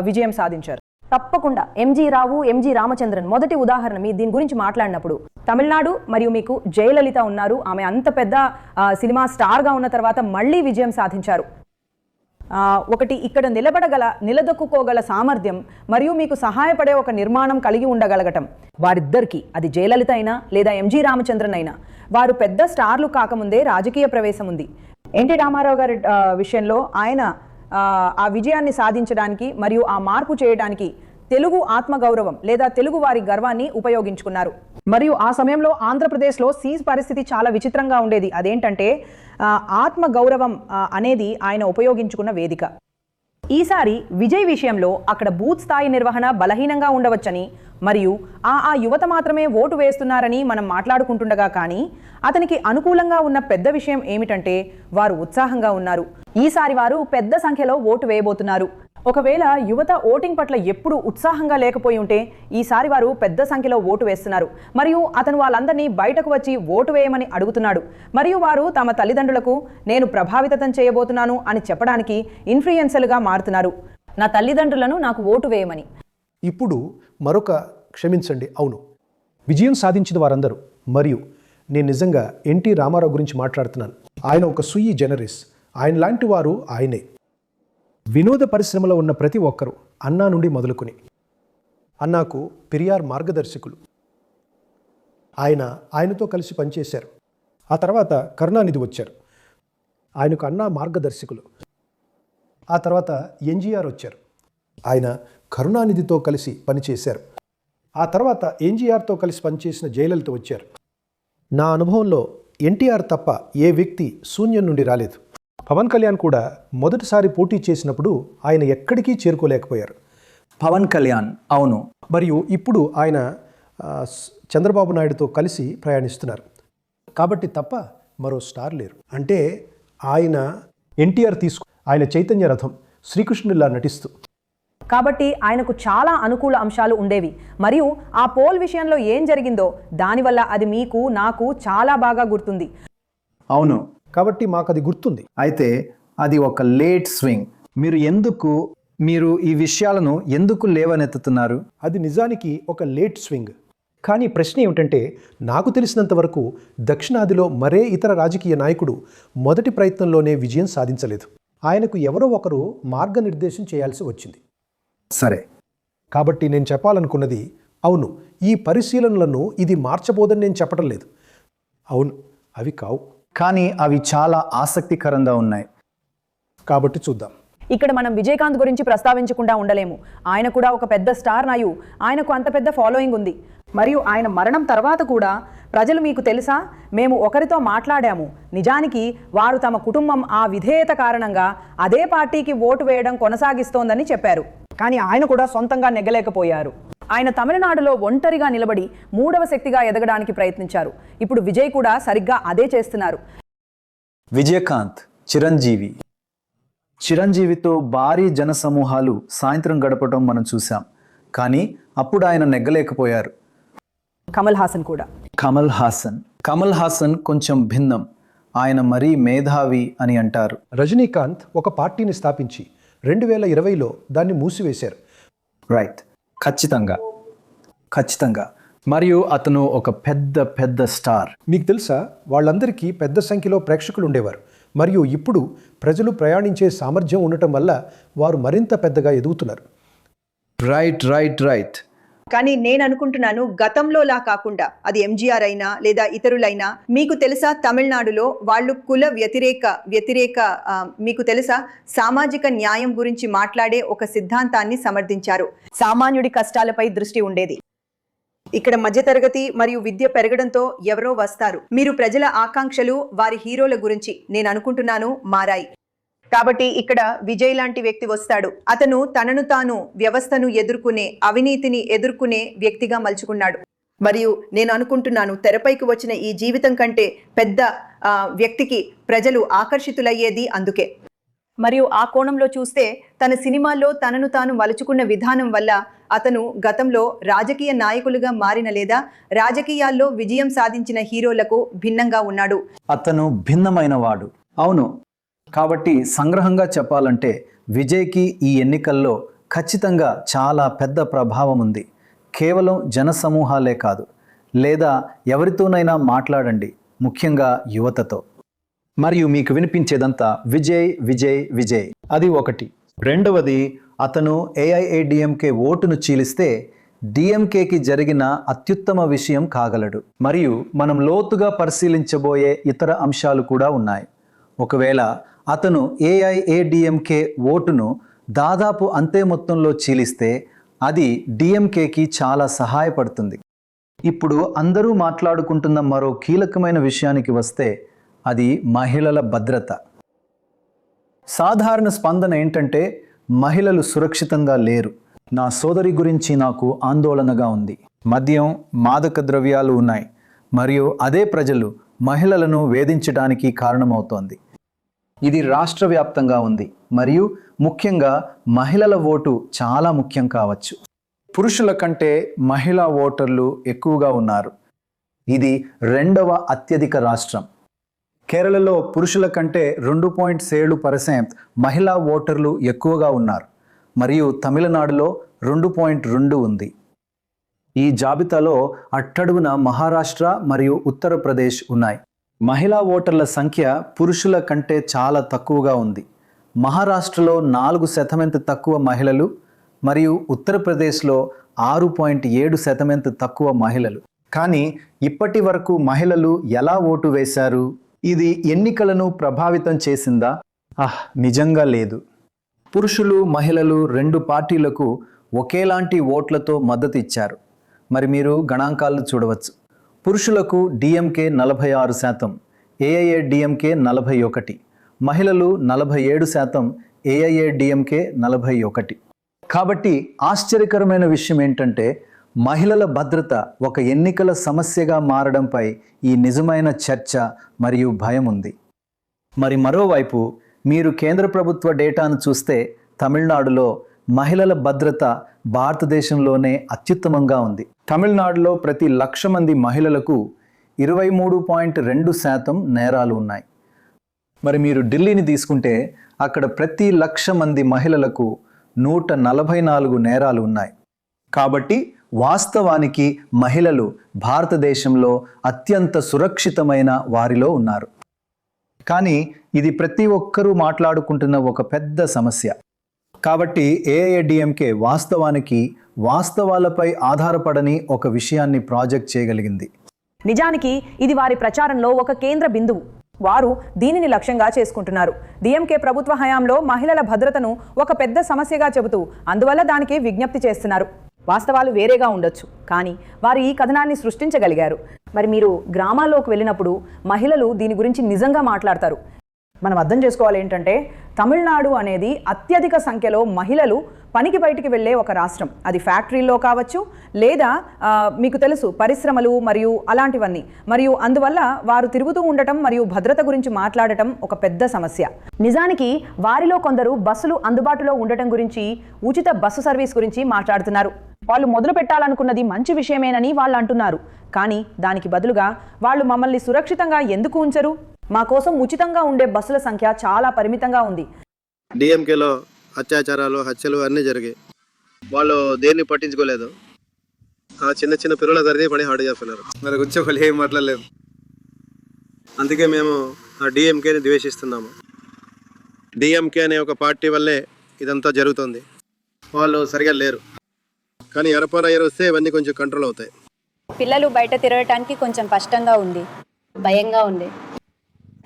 విజయం సాధించారు. తప్పకుండా ఎంజీ రావు, ఎంజీ రామచంద్రన్ మొదటి ఉదాహరణ. మీ దీని గురించి మాట్లాడినప్పుడు తమిళనాడు మరియు మీకు జయలలిత ఉన్నారు. ఆమె అంత పెద్ద సినిమా స్టార్గా ఉన్న తర్వాత మళ్ళీ విజయం సాధించారు. ఒకటి ఇక్కడ నిలదొక్కుకోగల సామర్థ్యం మరియు మీకు సహాయపడే ఒక నిర్మాణం కలిగి ఉండగలగటం. వారిద్దరికీ, అది జయలలిత అయినా లేదా ఎంజీ రామచంద్రన్ అయినా, వారు పెద్ద స్టార్లు కాకముందే రాజకీయ ప్రవేశం ఉంది. ఎన్టీ రామారావు గారి విషయంలో ఆయన ఆ విజయాన్ని సాధించడానికి మరియు ఆ మార్పు చేయడానికి తెలుగు ఆత్మగౌరవం లేదా తెలుగు వారి గర్వాన్ని ఉపయోగించుకున్నారు. మరియు ఆ సమయంలో ఆంధ్రప్రదేశ్లో సీజ్ పరిస్థితి చాలా విచిత్రంగా ఉండేది. అదేంటంటే ఆత్మగౌరవం అనేది ఆయన ఉపయోగించుకున్న వేదిక. ఈసారి విజయ్ విషయంలో అక్కడ బూత్ స్థాయి నిర్వహణ బలహీనంగా ఉండవచ్చని మరియు ఆ యువత మాత్రమే ఓటు వేస్తున్నారని మనం మాట్లాడుకుంటుండగా, కానీ అతనికి అనుకూలంగా ఉన్న పెద్ద విషయం ఏమిటంటే వారు ఉత్సాహంగా ఉన్నారు. ఈసారి వారు పెద్ద సంఖ్యలో ఓటు వేయబోతున్నారు. ఒకవేళ యువత ఓటింగ్ పట్ల ఎప్పుడు ఉత్సాహంగా లేకపోయి ఉంటే ఈసారి వారు పెద్ద సంఖ్యలో ఓటు వేస్తున్నారు. మరియు అతను వాళ్ళందరినీ బయటకు వచ్చి ఓటు వేయమని అడుగుతున్నాడు. మరియు వారు తమ తల్లిదండ్రులకు నేను ప్రభావితం చేయబోతున్నాను అని చెప్పడానికి ఇన్ఫ్లుయెన్సర్లుగా మారుతున్నారు. నా తల్లిదండ్రులను నాకు ఓటు వేయమని. ఇప్పుడు క్షమించండి, అవును, విజయం సాధించిన వారందరూ, మరియు నేను నిజంగా ఎన్టీ రామారావు గురించి మాట్లాడుతున్నాను. ఆయన ఒక సుయి జనరిస్. ఆయన లాంటి వారు ఆయనే. వినోద పరిశ్రమలో ఉన్న ప్రతి ఒక్కరూ, అన్నా నుండి మొదలుకొని అన్నాకు పెరియార్ మార్గదర్శకులు. ఆయనతో కలిసి పనిచేశారు. ఆ తర్వాత కరుణానిధి వచ్చారు, ఆయనకు అన్నా మార్గదర్శకులు. ఆ తర్వాత ఎన్జీఆర్ వచ్చారు, ఆయన కరుణానిధితో కలిసి పనిచేశారు. ఆ తర్వాత ఎన్జీఆర్తో కలిసి పనిచేసిన జయలలిత వచ్చారు. నా అనుభవంలో ఎన్టీఆర్ తప్ప ఏ వ్యక్తి శూన్యం నుండి రాలేదు. పవన్ కళ్యాణ్ కూడా మొదటిసారి పోటీ చేసినప్పుడు ఆయన ఎక్కడికి చేరుకోలేకపోయారు. పవన్ కళ్యాణ్, అవును. మరియు ఇప్పుడు ఆయన చంద్రబాబు నాయుడుతో కలిసి ప్రయాణిస్తున్నారు. కాబట్టి తప్ప మరో స్టార్ లేరు. అంటే ఆయన ఎన్టీఆర్ ఆయన చైతన్య రథం శ్రీకృష్ణుడిలా నటిస్తూ. కాబట్టి ఆయనకు చాలా అనుకూల అంశాలు ఉండేవి. మరియు ఆ పోల్ విషయంలో ఏం జరిగిందో దానివల్ల అది మీకు నాకు చాలా బాగా గుర్తుంది. అవును, కాబట్టి మాకు అది గుర్తుంది. అయితే అది ఒక లేట్ స్వింగ్. మీరు ఈ విషయాలను ఎందుకు లేవనెత్తుతున్నారు? అది నిజానికి ఒక లేట్ స్వింగ్. కానీ ప్రశ్న ఏమిటంటే, నాకు తెలిసినంత వరకు దక్షిణాదిలో మరే ఇతర రాజకీయ నాయకుడు మొదటి ప్రయత్నంలోనే విజయం సాధించలేదు. ఆయనకు ఎవరో ఒకరు మార్గనిర్దేశం చేయాల్సి వచ్చింది. సరే, కాబట్టి నేను చెప్పాలనుకున్నది, అవును, ఈ పరిశీలనలను ఇది మార్చబోదని నేను చెప్పడం లేదు. అవును, అవి కావు, కానీ అవి చాలా ఆసక్తికరంగా ఉన్నాయి. కాబట్టి చూద్దాం. ఇక్కడ మనం విజయకాంత్ గురించి ప్రస్తావించకుండా ఉండలేము. ఆయన కూడా ఒక పెద్ద స్టార్ నాయు. ఆయనకు అంత పెద్ద ఫాలోయింగ్ ఉంది. మరియు ఆయన మరణం తర్వాత కూడా ప్రజలు, మీకు తెలుసా, మేము ఒకరితో మాట్లాడాము, నిజానికి వారు తమ కుటుంబం ఆ విధేయత కారణంగా అదే పార్టీకి ఓటు వేయడం కొనసాగిస్తోందని చెప్పారు. కానీ ఆయన కూడా సొంతంగా నెగ్గలేకపోయారు. ఆయన తమిళనాడులో ఒంటరిగా నిలబడి 3వ శక్తిగా ఎదగడానికి ప్రయత్నించారు. ఇప్పుడు విజయ్ కూడా సరిగ్గా అదే చేస్తున్నారు. విజయకాంత్ చిరంజీవితో భారీ జనసమూహాలు సాయంత్రం గడపడం మనం చూసాం. కానీ అప్పుడు ఆయన నెగ్గలేకపోయారు. కమల్ హాసన్ కొంచెం భిన్నం. ఆయన మరీ మేధావి అని అంటారు. రజనీకాంత్ ఒక పార్టీని స్థాపించి 2020లో దాన్ని మూసివేశారు. రైట్, ఖచ్చితంగా. మరియు అతను ఒక పెద్ద స్టార్. మీకు తెలుసా, వాళ్ళందరికీ పెద్ద సంఖ్యలో ప్రేక్షకులు ఉండేవారు. మరియు ఇప్పుడు ప్రజలు ప్రయాణించే సామర్థ్యం ఉండటం వల్ల వారు మరింత పెద్దగా ఎదుగుతున్నారు. రైట్. కానీ నేను అనుకుంటున్నాను, గతంలోలా కాకుండా, అది ఎంజీఆర్ అయినా లేదా ఇతరులైనా, మీకు తెలుసా తమిళనాడులో వాళ్ళు కుల వ్యతిరేక మీకు తెలుసా సామాజిక న్యాయం గురించి మాట్లాడే ఒక సిద్ధాంతాన్ని సమర్థించారు. సామాన్యుడి కష్టాలపై దృష్టి ఉండేది. ఇక్కడ మధ్యతరగతి మరియు విద్య పెరగడంతో ఎవరో వస్తారు. మీరు ప్రజల ఆకాంక్షలు, వారి హీరోల గురించి నేను అనుకుంటున్నాను మారాయి. కాబట్టి ఇక్కడ విజయ్ లాంటి వ్యక్తి వస్తాడు. అతను తనను తాను వ్యవస్థను ఎదుర్కొనే, అవినీతిని ఎదుర్కొనే వ్యక్తిగా మలుచుకున్నాడు. మరియు నేను అనుకుంటున్నాను, తెరపైకి వచ్చిన ఈ జీవితం కంటే పెద్ద వ్యక్తికి ప్రజలు ఆకర్షితులయ్యేది అందుకే. మరియు ఆ కోణంలో చూస్తే తన సినిమాల్లో తనను తాను మలుచుకున్న విధానం వల్ల అతను గతంలో రాజకీయ నాయకులుగా మారిన లేదా రాజకీయాల్లో విజయం సాధించిన హీరోలకు భిన్నంగా ఉన్నాడు. అతను భిన్నమైన వాడు. అవును, కాబట్టి సంగ్రహంగా చెప్పాలంటే విజయ్కి ఈ ఎన్నికల్లో ఖచ్చితంగా చాలా పెద్ద ప్రభావం ఉంది. కేవలం జనసమూహాలే కాదు, లేదా ఎవరితోనైనా మాట్లాడండి, ముఖ్యంగా యువతతో. మరియు మీకు వినిపించేదంతా విజయ్. అది ఒకటి. రెండవది, అతను ఏఐఏడిఎంకే ఓటును చీలిస్తే డిఎంకేకి జరిగిన అత్యుత్తమ విషయం కాగలడు. మరియు మనం లోతుగా పరిశీలించబోయే ఇతర అంశాలు కూడా ఉన్నాయి. ఒకవేళ అతను ఏఐఏడిఎంకే ఓటును దాదాపు అంతే మొత్తంలో చీలిస్తే అది డిఎంకేకి చాలా సహాయపడుతుంది. ఇప్పుడు అందరూ మాట్లాడుకుంటున్న మరో కీలకమైన విషయానికి వస్తే అది మహిళల భద్రత. సాధారణ స్పందన ఏంటంటే, మహిళలు సురక్షితంగా లేరు. నా సోదరి గురించి నాకు ఆందోళనగా ఉంది. మద్యం, మాదక ద్రవ్యాలు ఉన్నాయి, మరియు అదే ప్రజలు మహిళలను వేధించడానికి కారణమవుతోంది. ఇది రాష్ట్ర వ్యాప్తంగా ఉంది, మరియు ముఖ్యంగా మహిళల ఓటు చాలా ముఖ్యం కావచ్చు. పురుషుల కంటే మహిళా ఓటర్లు ఎక్కువగా ఉన్నారు. ఇది 2వ అత్యధిక రాష్ట్రం. కేరళలో పురుషుల కంటే 2.7% మహిళా ఓటర్లు ఎక్కువగా ఉన్నారు, మరియు తమిళనాడులో 2.2 ఉంది. ఈ జాబితాలో అట్టడుగున మహారాష్ట్ర మరియు ఉత్తరప్రదేశ్ ఉన్నాయి. మహిళా ఓటర్ల సంఖ్య పురుషుల కంటే చాలా తక్కువగా ఉంది. మహారాష్ట్రలో 4% తక్కువ మహిళలు మరియు ఉత్తరప్రదేశ్లో 6.7% తక్కువ మహిళలు. కానీ ఇప్పటి వరకు మహిళలు ఎలా ఓటు వేశారు? ఇది ఎన్నికలను ప్రభావితం చేసిందా? నిజంగా లేదు. పురుషులు, మహిళలు 2 పార్టీలకు ఒకేలాంటి ఓట్లతో మద్దతు ఇచ్చారు. మరి మీరు గణాంకాలు చూడవచ్చు. పురుషులకు డిఎంకే 46%, ఏఐఏడిఎంకే 41, మహిళలు 47%, ఏఐఏడిఎంకే 41. కాబట్టి ఆశ్చర్యకరమైన విషయం ఏంటంటే మహిళల భద్రత ఒక ఎన్నికల సమస్యగా మారడంపై ఈ నిజమైన చర్చ మరియు భయం ఉంది. మరి మరోవైపు మీరు కేంద్ర ప్రభుత్వ డేటాను చూస్తే తమిళనాడులో మహిళల భద్రత భారతదేశంలోనే అత్యుత్తమంగా ఉంది. తమిళనాడులో ప్రతి 1,00,000 మంది మహిళలకు 23.2% నేరాలు ఉన్నాయి. మరి మీరు ఢిల్లీని తీసుకుంటే అక్కడ ప్రతి 1,00,000 మంది మహిళలకు 144 నేరాలు ఉన్నాయి. కాబట్టి వాస్తవానికి మహిళలు భారతదేశంలో అత్యంత సురక్షితమైన వారిలో ఉన్నారు. కానీ ఇది ప్రతి ఒక్కరూ మాట్లాడుకుంటున్న ఒక పెద్ద సమస్య. కాబట్టి ఏఐఏడిఎంకే వాస్తవానికి వాస్తవాలపై ఆధారపడని ఒక విషయాన్ని ప్రాజెక్ట్ చేయగలిగింది. నిజానికి ఇది వారి ప్రచారంలో ఒక కేంద్ర బిందువు. వారు దీనిని లక్ష్యంగా చేసుకుంటున్నారు. డిఎంకే ప్రభుత్వ హయాంలో మహిళల భద్రతను ఒక పెద్ద సమస్యగా చెబుతూ అందువల్ల దానికి విజ్ఞప్తి చేస్తున్నారు. వాస్తవాలు వేరేగా ఉండొచ్చు, కానీ వారు ఈ కథనాన్ని సృష్టించగలిగారు. మరి మీరు గ్రామాల్లోకి వెళ్ళినప్పుడు మహిళలు దీని గురించి నిజంగా మాట్లాడతారు. మనం అర్థం చేసుకోవాలి ఏంటంటే తమిళనాడు అనేది అత్యధిక సంఖ్యలో మహిళలు పనికి బయటికి వెళ్ళే ఒక రాష్ట్రం. అది ఫ్యాక్టరీల్లో కావచ్చు, లేదా మీకు తెలుసు పరిశ్రమలు మరియు అలాంటివన్నీ. మరియు అందువల్ల వారు తిరుగుతూ ఉండటం మరియు భద్రత గురించి మాట్లాడటం ఒక పెద్ద సమస్య. నిజానికి వారిలో కొందరు బస్సులు అందుబాటులో ఉండటం గురించి, ఉచిత బస్సు సర్వీస్ గురించి మాట్లాడుతున్నారు. వాళ్ళు మొదలు పెట్టాలనుకున్నది మంచి విషయమేనని వాళ్ళు అంటున్నారు. కానీ దానికి బదులుగా వాళ్ళు మమ్మల్ని సురక్షితంగా ఎందుకు ఉంచరు? మా కోసం ఉచితంగా ఉండే బస్సుల సంఖ్య చాలా పరిమితంగా ఉంది. డిఎంకేలో అత్యాచారాలు, హత్యలు అన్నీ జరిగాయి. వాళ్ళు దేన్ని పట్టించుకోలేదు. ఆ చిన్న చిన్న పిల్లల దగ్గర పని హార్డ్ చేస్తున్నారు. మరి వచ్చే వాళ్ళు ఏం మాట్లాడలేము. అందుకే మేము ఆ డిఎంకేని ద్వేషిస్తున్నాము. డిఎంకే అనే ఒక పార్టీ వల్లే ఇదంతా జరుగుతుంది. వాళ్ళు సరిగా లేరు. కానీ ఎరపర వస్తే ఇవన్నీ కొంచెం కంట్రోల్ అవుతాయి. పిల్లలు బయట తిరగటానికి కొంచెం కష్టంగా ఉంది, భయంగా ఉంది.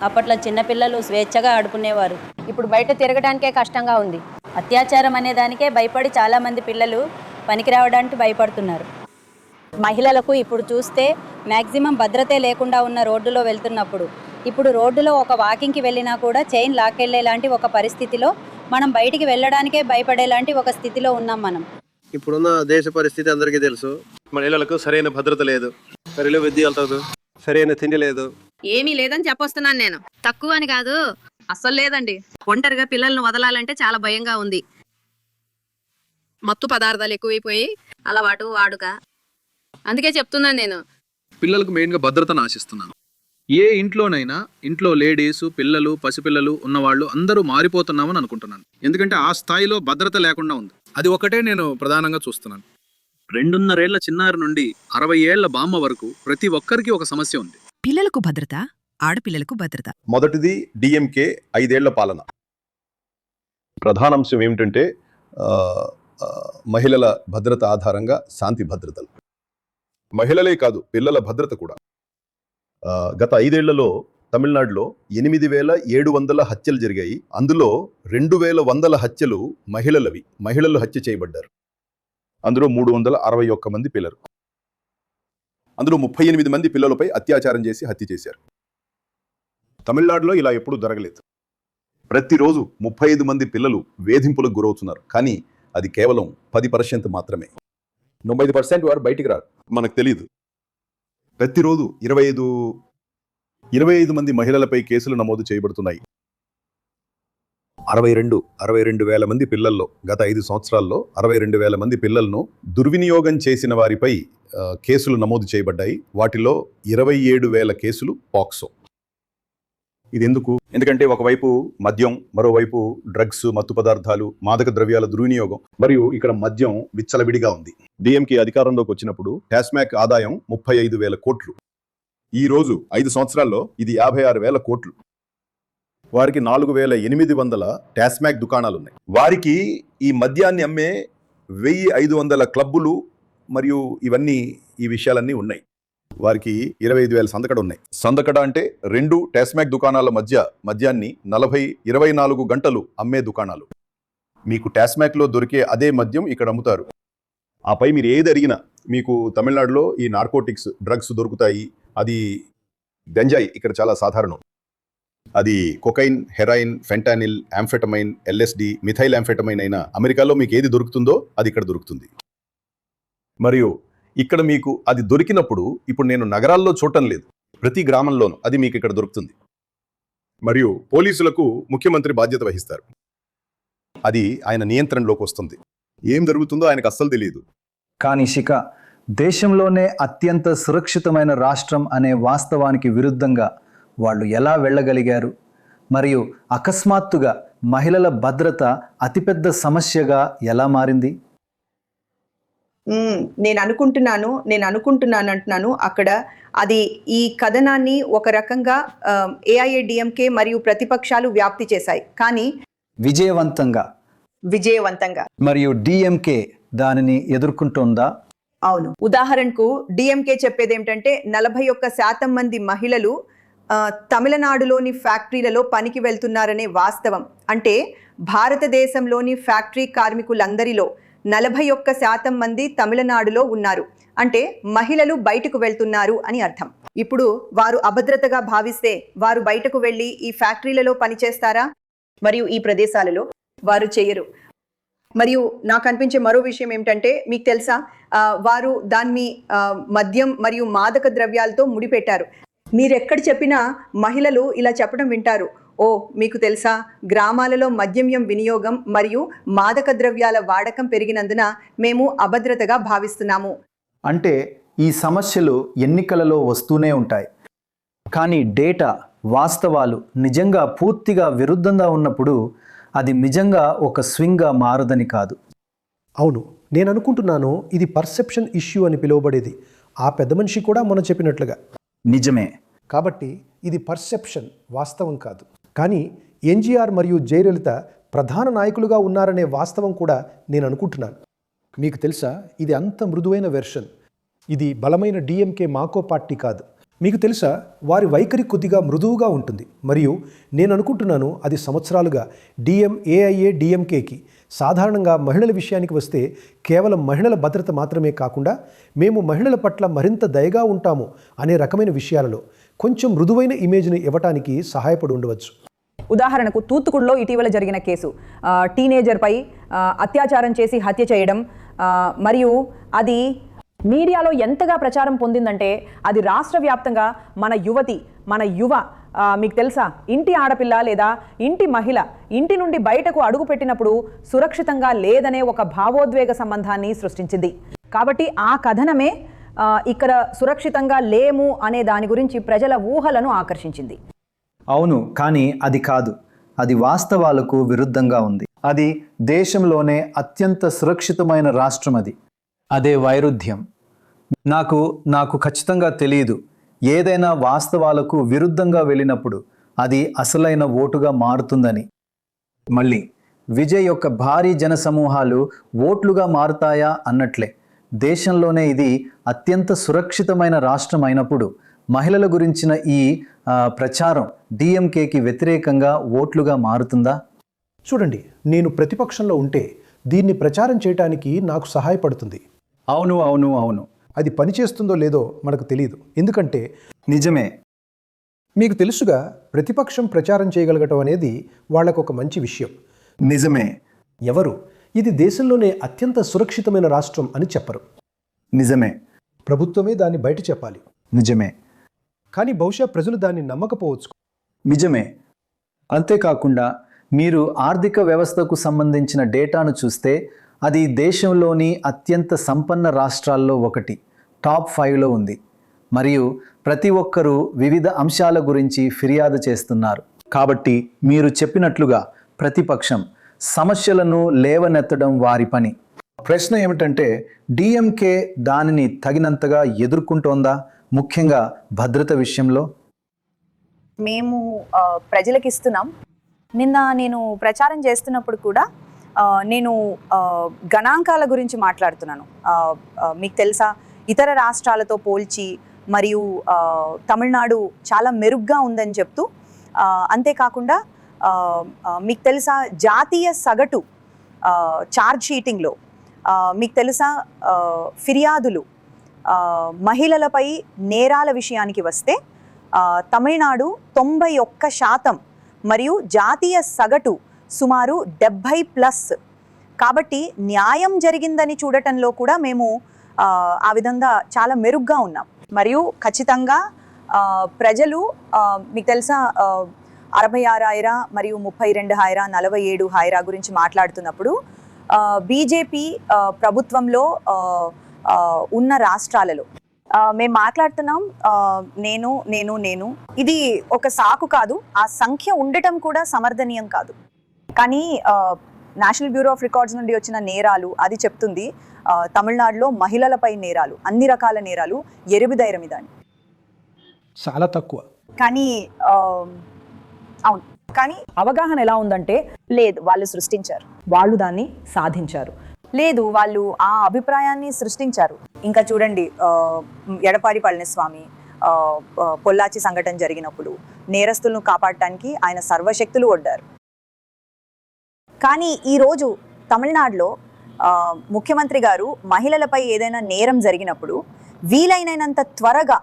అప్పట్లో చిన్నపిల్లలు స్వేచ్ఛగా ఆడుకునేవారు. ఇప్పుడు బయట తిరగడానికే కష్టంగా ఉంది. అత్యాచారం అనే దానికే భయపడి చాలామంది పిల్లలు పనికి రావడానికి భయపడుతున్నారు. మహిళలకు ఇప్పుడు చూస్తే మ్యాక్సిమం భద్రతే లేకుండా ఉన్న రోడ్డులో వెళ్తున్నప్పుడు, ఇప్పుడు రోడ్డులో ఒక వాకింగ్కి వెళ్ళినా కూడా చైన్ లాక్కెళ్ళేలాంటి ఒక పరిస్థితిలో మనం బయటికి వెళ్ళడానికే భయపడేలాంటి ఒక స్థితిలో ఉన్నాం మనం. ఇప్పుడున్న దేశ పరిస్థితి అందరికీ తెలుసు. మహిళలకు సరైన భద్రత లేదు, సరైన విద్య వెళ్తాదు, సరైన తిండి లేదు. ఏమీ లేదని చెప్పొస్తున్నాను నేను. తక్కువ అని కాదు, అస్సలు లేదండి. ఒంటరిగా పిల్లల్ని వదలాలంటే చాలా భయంగా ఉంది. మత్తు పదార్థాలు ఎక్కువైపోయి అలవాటు, వాడుక. అందుకే చెప్తున్నాను నేను. పిల్లలకు మెయిన్గా భద్రతను ఆశిస్తున్నాను. ఏ ఇంట్లోనైనా ఇంట్లో లేడీస్, పిల్లలు, పసిపిల్లలు ఉన్నవాళ్ళు అందరూ మారిపోతున్నామని అనుకుంటున్నాను. ఎందుకంటే ఆ స్థాయిలో భద్రత లేకుండా ఉంది. అది ఒకటే నేను ప్రధానంగా చూస్తున్నాను. 2.5 ఏళ్ల చిన్నారి నుండి 60 ఏళ్ల బామ్మ వరకు ప్రతి ఒక్కరికి ఒక సమస్య ఉంది. పిల్లలకు భద్రత, ఆడపిల్లలకు భద్రత. మొదటిది డిఎంకే 5 ఏళ్ల పాలన. ప్రధానాంశం ఏమిటంటే మహిళల భద్రత ఆధారంగా శాంతి భద్రతలు. మహిళలే కాదు, పిల్లల భద్రత కూడా. గత 5 ఏళ్లలో తమిళనాడులో 8,700 హత్యలు జరిగాయి. అందులో 2,100 హత్యలు మహిళలవి. మహిళలు హత్య చేయబడ్డారు. అందులో 361 మంది పిల్లలు. అందులో 38 మంది పిల్లలపై అత్యాచారం చేసి హత్య చేశారు. తమిళనాడులో ఇలా ఎప్పుడూ జరగలేదు. ప్రతిరోజు 35 మంది పిల్లలు వేధింపులకు గురవుతున్నారు. కానీ అది కేవలం 10% మాత్రమే. 90% వారు బయటికి రారు, మనకు తెలియదు. ప్రతిరోజు 25 మంది మహిళలపై కేసులు నమోదు చేయబడుతున్నాయి. 62 వేల మంది పిల్లల్లో గత 5 సంవత్సరాల్లో 62 వేల మంది పిల్లలను దుర్వినియోగం చేసిన వారిపై కేసులు నమోదు చేయబడ్డాయి. వాటిలో 27,000 కేసులు పాక్సో. ఇది ఎందుకు? ఎందుకంటే ఒకవైపు మద్యం, మరోవైపు డ్రగ్స్, మత్తు పదార్థాలు, మాదక ద్రవ్యాల దుర్వినియోగం, మరియు ఇక్కడ మద్యం విచ్చలవిడిగా ఉంది. డిఎంకే అధికారంలోకి వచ్చినప్పుడు టాస్మాక్ ఆదాయం 35,000 కోట్లు. ఈ రోజు 5 సంవత్సరాల్లో ఇది 56,000 కోట్లు. వారికి 4,800 టాస్మాక్ దుకాణాలు ఉన్నాయి. వారికి ఈ మద్యాన్ని అమ్మే 1,500 క్లబ్బులు మరియు ఈ విషయాలన్నీ ఉన్నాయి. వారికి 25,000 సందకడ ఉన్నాయి. సందకడ అంటే 2 టాస్మాక్ దుకాణాల మధ్య మద్యాన్ని 24 గంటలు అమ్మే దుకాణాలు. మీకు టాస్మాక్లో దొరికే అదే మద్యం ఇక్కడ అమ్ముతారు. ఆపై మీరు ఏది అడిగినా మీకు తమిళనాడులో ఈ నార్కోటిక్స్, డ్రగ్స్ దొరుకుతాయి. అది గంజాయి ఇక్కడ చాలా సాధారణం. అది cocaine, heroin, fentanyl, amphetamine, LSD, methyl amphetamine అయినా అమెరికాలో మీకు ఏది దొరుకుతుందో అది ఇక్కడ దొరుకుతుంది. మరియు ఇక్కడ మీకు అది దొరికినప్పుడు ఇప్పుడు నేను నగరాల్లో చూడటం లేదు, ప్రతి గ్రామంలోనూ అది మీకు ఇక్కడ దొరుకుతుంది. మరియు పోలీసులకు ముఖ్యమంత్రి బాధ్యత వహిస్తారు. అది ఆయన నియంత్రణలోకి వస్తుంది. ఏం జరుగుతుందో ఆయనకు అస్సలు తెలియదు. కానీ శిఖ, దేశంలోనే అత్యంత సురక్షితమైన రాష్ట్రం అనే వాస్తవానికి విరుద్ధంగా వాళ్ళు ఎలా వెళ్ళగలిగారు? మరియు అకస్మాత్తుగా మహిళల భద్రత అతిపెద్ద సమస్యగా ఎలా మారింది? నేను అనుకుంటున్నాను అంటున్నాను. అక్కడ అది ఈ కథనాన్ని ఒక రకంగా AIADMK మరియు ప్రతిపక్షాలు వ్యాప్తి చేశాయి, కానీ విజయవంతంగా మరియు DMK దానిని ఎదుర్కొంటోందా? అవును. ఉదాహరణకు DMK చెప్పేది ఏమిటంటే 41% మంది మహిళలు తమిళనాడులోని ఫ్యాక్టరీలలో పనికి వెళ్తున్నారనే వాస్తవం. అంటే భారతదేశంలోని ఫ్యాక్టరీ కార్మికులందరిలో 41% మంది తమిళనాడులో ఉన్నారు. అంటే మహిళలు బయటకు వెళ్తున్నారు అని అర్థం. ఇప్పుడు వారు అభద్రతగా భావిస్తే వారు బయటకు వెళ్ళి ఈ ఫ్యాక్టరీలలో పనిచేస్తారా? మరియు ఈ ప్రదేశాలలో వారు చేయరు. మరియు నాకు అనిపించే మరో విషయం ఏమిటంటే, మీకు తెలుసా, వారు దాన్ని మద్యం మరియు మాదక ద్రవ్యాలతో ముడిపెట్టారు. మీరెక్కడ చెప్పినా మహిళలు ఇలా చెప్పడం వింటారు, ఓ మీకు తెలుసా, గ్రామాలలో మద్యం వినియోగం మరియు మాదక ద్రవ్యాల వాడకం పెరిగినందున మేము అభద్రతగా భావిస్తున్నాము. అంటే ఈ సమస్యలు ఎన్నికలలో వస్తూనే ఉంటాయి, కానీ డేటా, వాస్తవాలు నిజంగా పూర్తిగా విరుద్ధంగా ఉన్నప్పుడు అది నిజంగా ఒక స్వింగ్గా మారదని కాదు. అవును, నేను అనుకుంటున్నాను ఇది పర్సెప్షన్ ఇష్యూ అని పిలువబడేది. ఆ పెద్ద మనిషి కూడా మనం చెప్పినట్లుగా నిజమే. కాబట్టి ఇది పర్సెప్షన్, వాస్తవం కాదు. కానీ NGR మరియు జయలలిత ప్రధాన నాయకులుగా ఉన్నారనే వాస్తవం కూడా నేను అనుకుంటున్నాను. మీకు తెలుసా, ఇది అంత మృదువైన వెర్షన్. ఇది బలమైన DMK మాకో పార్టీ కాదు. మీకు తెలుసా, వారి వైఖరి కొద్దిగా మృదువుగా ఉంటుంది. మరియు నేను అనుకుంటున్నాను అది సంవత్సరాలుగా AIADMKకి సాధారణంగా మహిళల విషయానికి వస్తే కేవలం మహిళల భద్రత మాత్రమే కాకుండా మేము మహిళల పట్ల మరింత దయగా ఉంటాము అనే రకమైన విషయాలలో కొంచెం మృదువైన ఇమేజ్ని ఇవ్వటానికి సహాయపడి ఉండవచ్చు. ఉదాహరణకు తూత్తుకుడిలో ఇటీవల జరిగిన కేసు, టీనేజర్పై అత్యాచారం చేసి హత్య చేయడం, మరియు అది మీడియాలో ఎంతగా ప్రచారం పొందిందంటే అది రాష్ట్ర వ్యాప్తంగా మన యువ మీకు తెలుసా, ఇంటి ఆడపిల్ల లేదా ఇంటి మహిళ ఇంటి నుండి బయటకు అడుగు పెట్టినప్పుడు సురక్షితంగా లేదనే ఒక భావోద్వేగ సంబంధాన్ని సృష్టించింది. కాబట్టి ఆ కథనమే ఇక్కడ సురక్షితంగా లేము అనే దాని గురించి ప్రజల ఊహలను ఆకర్షించింది. అవును, కానీ అది కాదు. అది వాస్తవాలకు విరుద్ధంగా ఉంది. అది దేశంలోనే అత్యంత సురక్షితమైన రాష్ట్రం. అదే వైరుధ్యం. నాకు ఖచ్చితంగా తెలియదు, ఏదైనా వాస్తవాలకు విరుద్ధంగా వెళ్ళినప్పుడు అది అసలైన ఓటుగా మారుతుందని. మళ్ళీ విజయ్ యొక్క భారీ జనసమూహాలు ఓట్లుగా మారుతాయా అన్నట్లే దేశంలోనే ఇది అత్యంత సురక్షితమైన రాష్ట్రం అయినప్పుడు మహిళల గురించిన ఈ ప్రచారం DMKకి వ్యతిరేకంగా ఓట్లుగా మారుతుందా? చూడండి, నేను ప్రతిపక్షంలో ఉంటే దీన్ని ప్రచారం చేయడానికి నాకు సహాయపడుతుంది. అవును. అది పనిచేస్తుందో లేదో మనకు తెలియదు. ఎందుకంటే నిజమే, మీకు తెలుసుగా, ప్రతిపక్షం ప్రచారం చేయగలగటం అనేది వాళ్లకు ఒక మంచి విషయం. నిజమే. ఎవరు ఇది దేశంలోనే అత్యంత సురక్షితమైన రాష్ట్రం అని చెప్పరు. నిజమే. ప్రభుత్వమే దాన్ని బయట చెప్పాలి. నిజమే. కానీ బహుశా ప్రజలు దాన్ని నమ్మకపోవచ్చు. నిజమే. అంతేకాకుండా మీరు ఆర్థిక వ్యవస్థకు సంబంధించిన డేటాను చూస్తే అది దేశంలోని అత్యంత సంపన్న రాష్ట్రాల్లో ఒకటి, టాప్ 5లో ఉంది. మరియు ప్రతి ఒక్కరూ వివిధ అంశాల గురించి ఫిర్యాదు చేస్తున్నారు. కాబట్టి మీరు చెప్పినట్లుగా ప్రతిపక్షం సమస్యలను లేవనెత్తడం వారి పని. ప్రశ్న ఏమిటంటే, DMK దానిని తగినంతగా ఎదుర్కొంటోందా, ముఖ్యంగా భద్రత విషయంలో? మేము ప్రజలకు ఇస్తున్నాం. నిన్న నేను ప్రచారం చేస్తున్నప్పుడు కూడా నేను గణాంకాల గురించి మాట్లాడుతున్నాను. మీకు తెలుసా, ఇతర రాష్ట్రాలతో పోల్చి మరియు తమిళనాడు చాలా మెరుగ్గా ఉందని చెప్తూ, అంతేకాకుండా మీకు తెలుసా, జాతీయ సగటు ఛార్జ్ షీటింగ్లో మీకు తెలుసా, ఫిర్యాదులు మహిళలపై నేరాల విషయానికి వస్తే తమిళనాడు 91% మరియు జాతీయ సగటు సుమారు 70+. కాబట్టి న్యాయం జరిగిందని చూడటంలో కూడా మేము ఆ విధంగా చాలా మెరుగ్గా ఉన్నాం. మరియు ఖచ్చితంగా ప్రజలు మీకు తెలుసా 66 హైరా మరియు 32 హైరా 47 హైరా గురించి మాట్లాడుతున్నప్పుడు బీజేపీ ప్రభుత్వంలో ఉన్న రాష్ట్రాలలో మేము మాట్లాడుతున్నాం నేను నేను నేను ఇది ఒక సాకు కాదు. ఆ సంఖ్య ఉండటం కూడా సమర్థనీయం కాదు. కానీ నేషనల్ బ్యూరో ఆఫ్ రికార్డ్స్ నుండి వచ్చిన నేరాలు అది చెప్తుంది తమిళనాడులో మహిళలపై నేరాలు, అన్ని రకాల నేరాలు ఎరుబుదైరం ఇదాన్ని చాలా తక్కువ. కానీ అవును, కానీ అవగాహన ఎలా ఉందంటే లేదు, వాళ్ళు సృష్టించారు, వాళ్ళు దాన్ని సాధించారు. లేదు వాళ్ళు ఆ అభిప్రాయాన్ని సృష్టించారు. ఇంకా చూడండి ఎడపాడి పళనిస్వామి పొల్లాచి సంఘటన జరిగినప్పుడు నేరస్తులను కాపాడటానికి ఆయన సర్వశక్తులు ఒడ్డారు. కానీ ఈరోజు తమిళనాడులో ముఖ్యమంత్రి గారు మహిళలపై ఏదైనా నేరం జరిగినప్పుడు వీలైనంత త్వరగా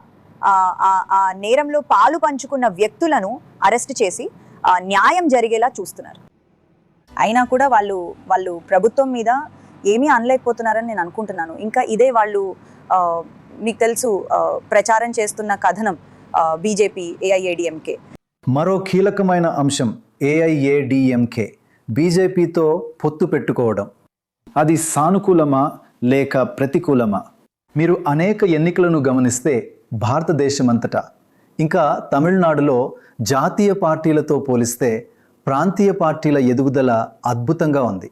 ఆ నేరంలో పాలు పంచుకున్న వ్యక్తులను అరెస్ట్ చేసి న్యాయం జరిగేలా చూస్తున్నారు. అయినా కూడా వాళ్ళు ప్రభుత్వం మీద ఏమీ అనలేకపోతున్నారని నేను అనుకుంటున్నాను. ఇంకా ఇదే వాళ్ళు మీకు తెలుసు ప్రచారం చేస్తున్న కథనం బీజేపీ ఏఐఏడిఎంకే. మరో కీలకమైన అంశం ఏఐఏడిఎంకే బీజేపీతో పొత్తు పెట్టుకోవడం. అది సానుకూలమా లేక ప్రతికూలమా? మీరు అనేక ఎన్నికలను గమనిస్తే భారతదేశమంతటా ఇంకా తమిళనాడులో జాతీయ పార్టీలతో పోలిస్తే ప్రాంతీయ పార్టీల ఎదుగుదల అద్భుతంగా ఉంది.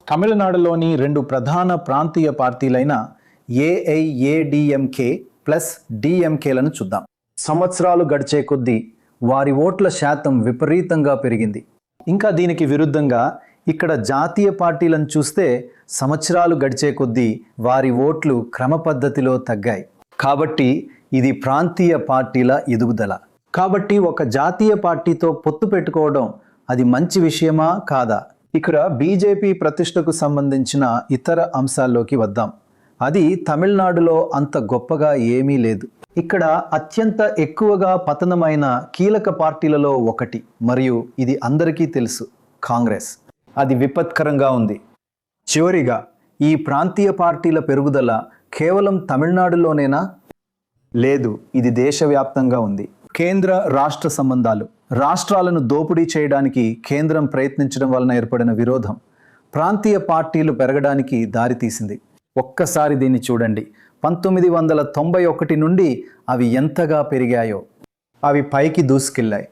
తమిళనాడులోని 2 ప్రధాన ప్రాంతీయ పార్టీలైన ఏఐఏడిఎంకే ప్లస్ డిఎంకేలను చూద్దాం. సంవత్సరాలు గడిచే కొద్దీ వారి ఓట్ల శాతం విపరీతంగా పెరిగింది. ఇంకా దీనికి విరుద్ధంగా ఇక్కడ జాతీయ పార్టీలను చూస్తే సంవత్సరాలు గడిచే కొద్దీ వారి ఓట్లు క్రమ పద్ధతిలో తగ్గాయి. కాబట్టి ఇది ప్రాంతీయ పార్టీల ఎదుగుదల. కాబట్టి ఒక జాతీయ పార్టీతో పొత్తు పెట్టుకోవడం అది మంచి విషయమా కాదా? ఇక్కడ బీజేపీ ప్రతిష్టకు సంబంధించిన ఇతర అంశాల్లోకి వద్దాం. అది తమిళనాడులో అంత గొప్పగా ఏమీ లేదు. ఇక్కడ అత్యంత ఎక్కువగా పతనమైన కీలక పార్టీలలో ఒకటి, మరియు ఇది అందరికీ తెలుసు, కాంగ్రెస్. అది విపత్కరంగా ఉంది. చివరిగా ఈ ప్రాంతీయ పార్టీల పెరుగుదల కేవలం తమిళనాడులోనేనా? లేదు, ఇది దేశవ్యాప్తంగా ఉంది. కేంద్ర రాష్ట్ర సంబంధాలు, రాష్ట్రాలను దోపిడీ చేయడానికి కేంద్రం ప్రయత్నించడం వలన ఏర్పడిన విరోధం ప్రాంతీయ పార్టీలు పెరగడానికి దారితీసింది. ఒక్కసారి దీన్ని చూడండి. 1991 నుండి అవి ఎంతగా పెరిగాయో. అవి పైకి దూసుకెళ్లాయి.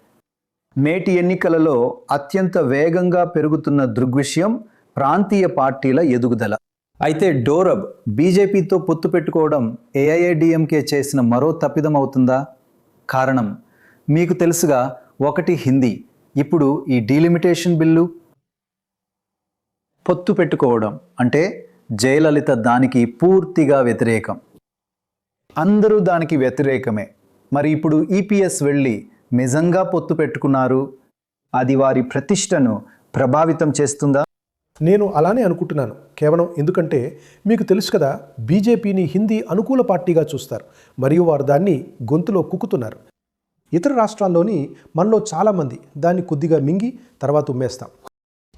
నేటి ఎన్నికలలో అత్యంత వేగంగా పెరుగుతున్న దృగ్విషయం ప్రాంతీయ పార్టీల ఎదుగుదల. అయితే డోరబ్ బీజేపీతో పొత్తు పెట్టుకోవడం ఏఐఏడిఎంకే చేసిన మరో తప్పిదం అవుతుందా? కారణం మీకు తెలుసుగా, ఒకటి హిందీ, ఇప్పుడు ఈ డీలిమిటేషన్ బిల్లు. పొత్తు పెట్టుకోవడం అంటే జయలలిత దానికి పూర్తిగా వ్యతిరేకం. అందరూ దానికి వ్యతిరేకమే. మరి ఇప్పుడు ఈపీఎస్ వెళ్ళి నిజంగా పొత్తు పెట్టుకున్నారు. అది వారి ప్రతిష్టను ప్రభావితం చేస్తుందా? నేను అలానే అనుకుంటున్నాను. కేవలం ఎందుకంటే మీకు తెలుసు కదా, బీజేపీని హిందీ అనుకూల పార్టీగా చూస్తారు మరియు వారు దాన్ని గొంతులో కుక్కుతున్నారు. ఇతర రాష్ట్రాల్లోని మనలో చాలామంది దాన్ని కొద్దిగా మింగి తర్వాత ఉమ్మేస్తాం.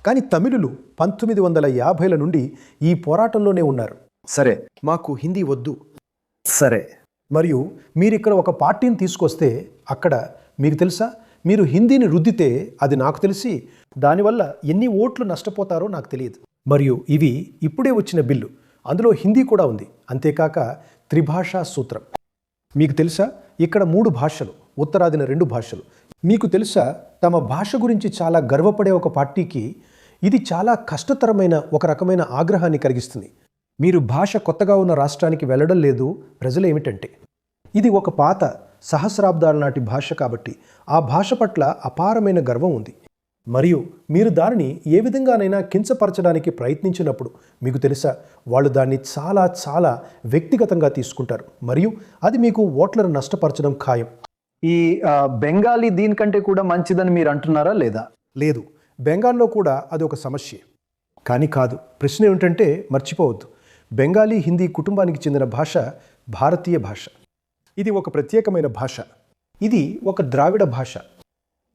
కానీ తమిళులు 1950ల నుండి ఈ పోరాటంలోనే ఉన్నారు. సరే, మాకు హిందీ వద్దు. సరే, మరియు మీరిక్కడ ఒక పార్టీని తీసుకొస్తే అక్కడ మీకు తెలుసా, మీరు హిందీని రుద్దితే అది నాకు తెలిసి దానివల్ల ఎన్ని ఓట్లు నష్టపోతారో నాకు తెలియదు. మరియు ఇవి ఇప్పుడే వచ్చిన బిల్లు, అందులో హిందీ కూడా ఉంది. అంతేకాక త్రిభాషా సూత్రం. మీకు తెలుసా, ఇక్కడ 3 భాషలు, ఉత్తరాదిన 2 భాషలు. మీకు తెలుసా, తమ భాష గురించి చాలా గర్వపడే ఒక పార్టీకి ఇది చాలా కష్టతరమైన ఒక రకమైన ఆగ్రహాన్ని కలిగిస్తుంది. మీరు భాష కొత్తగా ఉన్న రాష్ట్రానికి వెళ్ళడం లేదు. ప్రజలు ఏమిటంటే, ఇది ఒక పాత సహస్రాబ్దాల నాటి భాష కాబట్టి ఆ భాష పట్ల అపారమైన గర్వం ఉంది. మరియు మీరు దానిని ఏ విధంగానైనా కించపరచడానికి ప్రయత్నించినప్పుడు మీకు తెలుసా, వాళ్ళు దాన్ని చాలా చాలా వ్యక్తిగతంగా తీసుకుంటారు మరియు అది మీకు ఓట్లను నష్టపరచడం ఖాయం. ఈ బెంగాలీ దీనికంటే కూడా మంచిదని మీరు అంటున్నారా లేదా? లేదు, బెంగాల్లో కూడా అది ఒక సమస్య. కానీ కాదు, ప్రశ్న ఏమిటంటే మర్చిపోవద్దు, బెంగాలీ హిందీ కుటుంబానికి చెందిన భాష భారతీయ భాష. ఇది ఒక ప్రత్యేకమైన భాష. ఇది ఒక ద్రావిడ భాష,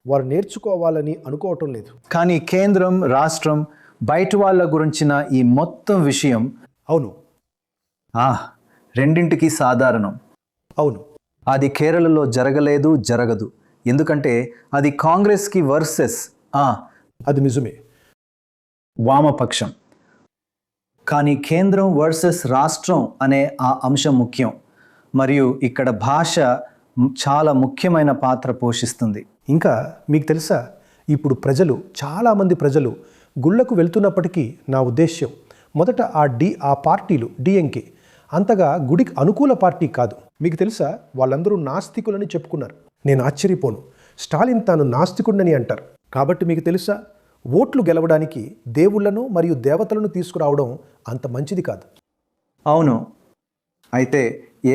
వారు నేర్చుకోవాలని అనుకోవటం లేదు. కానీ కేంద్రం, రాష్ట్రం, బయట వాళ్ళ గురించిన ఈ మొత్తం విషయం అవును రెండింటికి సాధారణం. అవును, అది కేరళలో జరగలేదు, జరగదు. ఎందుకంటే అది కాంగ్రెస్కి వర్సెస్ అది నిజమే, వామపక్షం. కానీ కేంద్రం వర్సెస్ రాష్ట్రం అనే ఆ అంశం ముఖ్యం. మరియు ఇక్కడ భాష చాలా ముఖ్యమైన పాత్ర పోషిస్తుంది. ఇంకా మీకు తెలుసా, ఇప్పుడు చాలామంది ప్రజలు గుళ్ళకు వెళ్తున్నప్పటికీ నా ఉద్దేశ్యం మొదట ఆ పార్టీలు డిఎంకే అంతగా గుడికి అనుకూల పార్టీ కాదు. మీకు తెలుసా, వాళ్ళందరూ నాస్తికులని చెప్పుకున్నారు. నేను ఆశ్చర్యపోను. స్టాలిన్ తాను నాస్తికుడని అంటారు. కాబట్టి మీకు తెలుసా, ఓట్లు గెలవడానికి దేవుళ్లను మరియు దేవతలను తీసుకురావడం అంత మంచిది కాదు. అవును, అయితే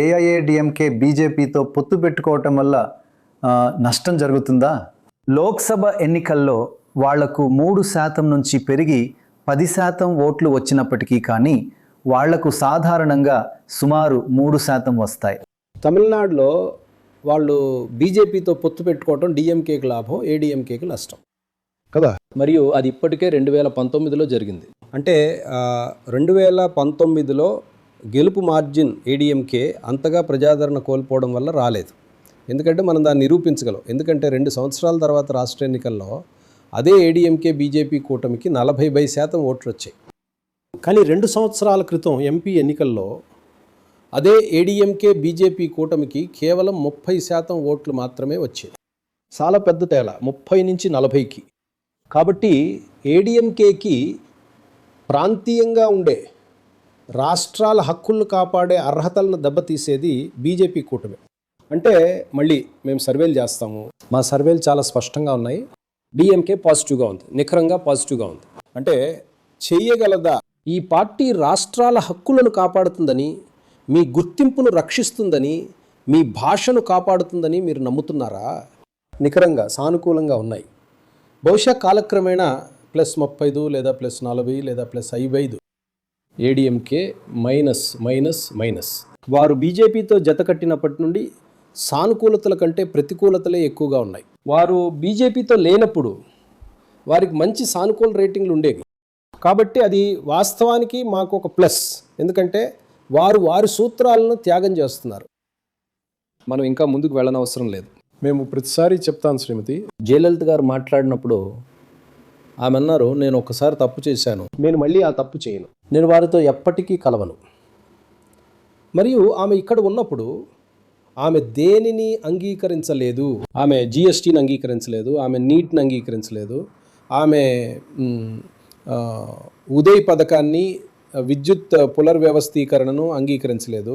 ఏఐఏడిఎంకే బీజేపీతో పొత్తు పెట్టుకోవటం వల్ల నష్టం జరుగుతుందా? లోక్సభ ఎన్నికల్లో వాళ్లకు 3% నుంచి పెరిగి 10% ఓట్లు వచ్చినప్పటికీ కానీ వాళ్లకు సాధారణంగా సుమారు 3% వస్తాయి. తమిళనాడులో వాళ్ళు బీజేపీతో పొత్తు పెట్టుకోవటం డిఎంకేకి లాభం, ఏడిఎంకేకి నష్టం కదా. మరియు అది ఇప్పటికే 2019లో జరిగింది. అంటే 2019లో గెలుపు మార్జిన్ ఏడిఎంకే అంతగా ప్రజాదరణ కోల్పోవడం వల్ల రాలేదు. ఎందుకంటే మనం దాన్ని నిరూపించగలం. ఎందుకంటే 2 సంవత్సరాల తర్వాత రాష్ట్ర ఎన్నికల్లో అదే ఏడిఎంకే బీజేపీ కూటమికి 40% ఓట్లు వచ్చాయి. కానీ 2 సంవత్సరాల క్రితం ఎంపీ ఎన్నికల్లో అదే ఏడిఎంకే బీజేపీ కూటమికి కేవలం 30% ఓట్లు మాత్రమే వచ్చాయి. చాలా పెద్ద తేడా, 30 నుంచి 40కి. కాబట్టి ఏడిఎంకేకి ప్రాంతీయంగా ఉండే రాష్ట్రాల హక్కులను కాపాడే అర్హతలను దెబ్బతీసేది బీజేపీ కూటమి. అంటే మళ్ళీ మేము సర్వేలు చేస్తాము, మా సర్వేలు చాలా స్పష్టంగా ఉన్నాయి. డిఎంకే పాజిటివ్గా ఉంది, నిఖరంగా పాజిటివ్గా ఉంది. అంటే చెయ్యగలదా ఈ పార్టీ రాష్ట్రాల హక్కులను కాపాడుతుందని, మీ గుర్తింపును రక్షిస్తుందని, మీ భాషను కాపాడుతుందని మీరు నమ్ముతున్నారా? నిఖరంగా సానుకూలంగా ఉన్నాయి. బహుశా కాలక్రమేణా +35 లేదా +40 లేదా +55 ఏడిఎంకే మైనస్. వారు బీజేపీతో జత కట్టినప్పటి నుండి సానుకూలతల కంటే ప్రతికూలతలే ఎక్కువగా ఉన్నాయి. వారు బీజేపీతో లేనప్పుడు వారికి మంచి సానుకూల రేటింగ్లు ఉండేవి. కాబట్టి అది వాస్తవానికి మాకు ఒక ప్లస్. ఎందుకంటే వారి సూత్రాలను త్యాగం చేస్తున్నారు. మనం ఇంకా ముందుకు వెళ్ళనవసరం లేదు. మేము ప్రతిసారి చెప్తాను శ్రీమతి, జయలలిత గారు మాట్లాడినప్పుడు ఆమె అన్నారు, నేను ఒకసారి తప్పు చేశాను, నేను మళ్ళీ ఆ తప్పు చేయను, నేను వారితో ఎప్పటికీ కలవను. మరియు ఆమె ఇక్కడ ఉన్నప్పుడు ఆమె దేనిని అంగీకరించలేదు. ఆమె జిఎస్టీని అంగీకరించలేదు, ఆమె నీట్ని అంగీకరించలేదు, ఆమె ఉదయ్ పథకాన్ని, విద్యుత్ పునర్వ్యవస్థీకరణను అంగీకరించలేదు.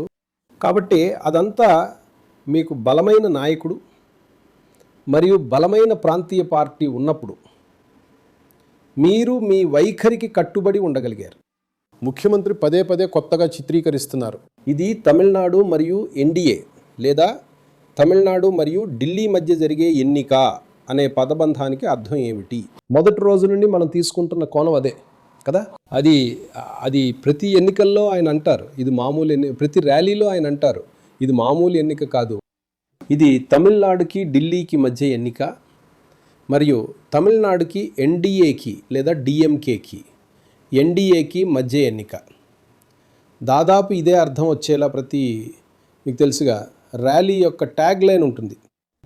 కాబట్టి అదంతా మీకు బలమైన నాయకుడు మరియు బలమైన ప్రాంతీయ పార్టీ ఉన్నప్పుడు మీరు మీ వైఖరికి కట్టుబడి ఉండగలిగారు. ముఖ్యమంత్రి పదే కొత్తగా చిత్రీకరిస్తున్నారు. ఇది తమిళనాడు మరియు ఎన్డీఏ లేదా తమిళనాడు మరియు ఢిల్లీ మధ్య జరిగే ఎన్నిక అనే పదబంధానికి అర్థం ఏమిటి? మొదటి రోజు నుండి మనం తీసుకుంటున్న కోణం అదే కదా. అది ప్రతి ఎన్నికల్లో ఆయన అంటారు, ఇది మామూలు ప్రతి ర్యాలీలో ఆయన అంటారు, ఇది మామూలు ఎన్నిక కాదు, ఇది తమిళనాడుకి ఢిల్లీకి మధ్య ఎన్నిక, మరియు తమిళనాడుకి ఎన్డీఏకి లేదా డిఎంకేకి ఎన్డీఏకి మధ్య ఎన్నిక. దాదాపు ఇదే అర్థం వచ్చేలా మీకు తెలుసుగా ర్యాలీ యొక్క ట్యాగ్ లైన్ ఉంటుంది.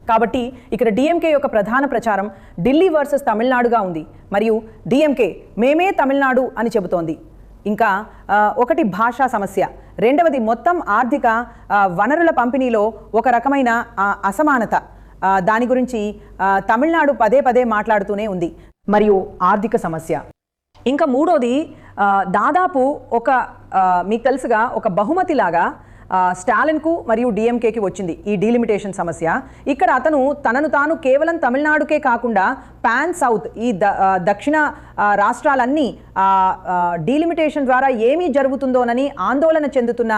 కాబట్టి ఇక్కడ డిఎంకే యొక్క ప్రధాన ప్రచారం ఢిల్లీ వర్సెస్ తమిళనాడుగా ఉంది. మరియు డిఎంకే మేమే తమిళనాడు అని చెబుతోంది. ఇంకా ఒకటి భాషా సమస్య, రెండవది మొత్తం ఆర్థిక వనరుల పంపిణీలో ఒక రకమైన అసమానత. దాని గురించి తమిళనాడు పదే మాట్లాడుతూనే ఉంది. మరియు ఆర్థిక సమస్య. ఇంకా మూడోది దాదాపు మీకు తెలుసుగా ఒక బహుమతిలాగా స్టాలిన్కు మరియు డిఎంకేకి వచ్చింది ఈ డీలిమిటేషన్ సమస్య. ఇక్కడ అతను తనను తాను కేవలం తమిళనాడుకే కాకుండా పాన్ సౌత్ ఈ దక్షిణ రాష్ట్రాలన్నీ డీలిమిటేషన్ ద్వారా ఏమీ జరుగుతుందోనని ఆందోళన చెందుతున్న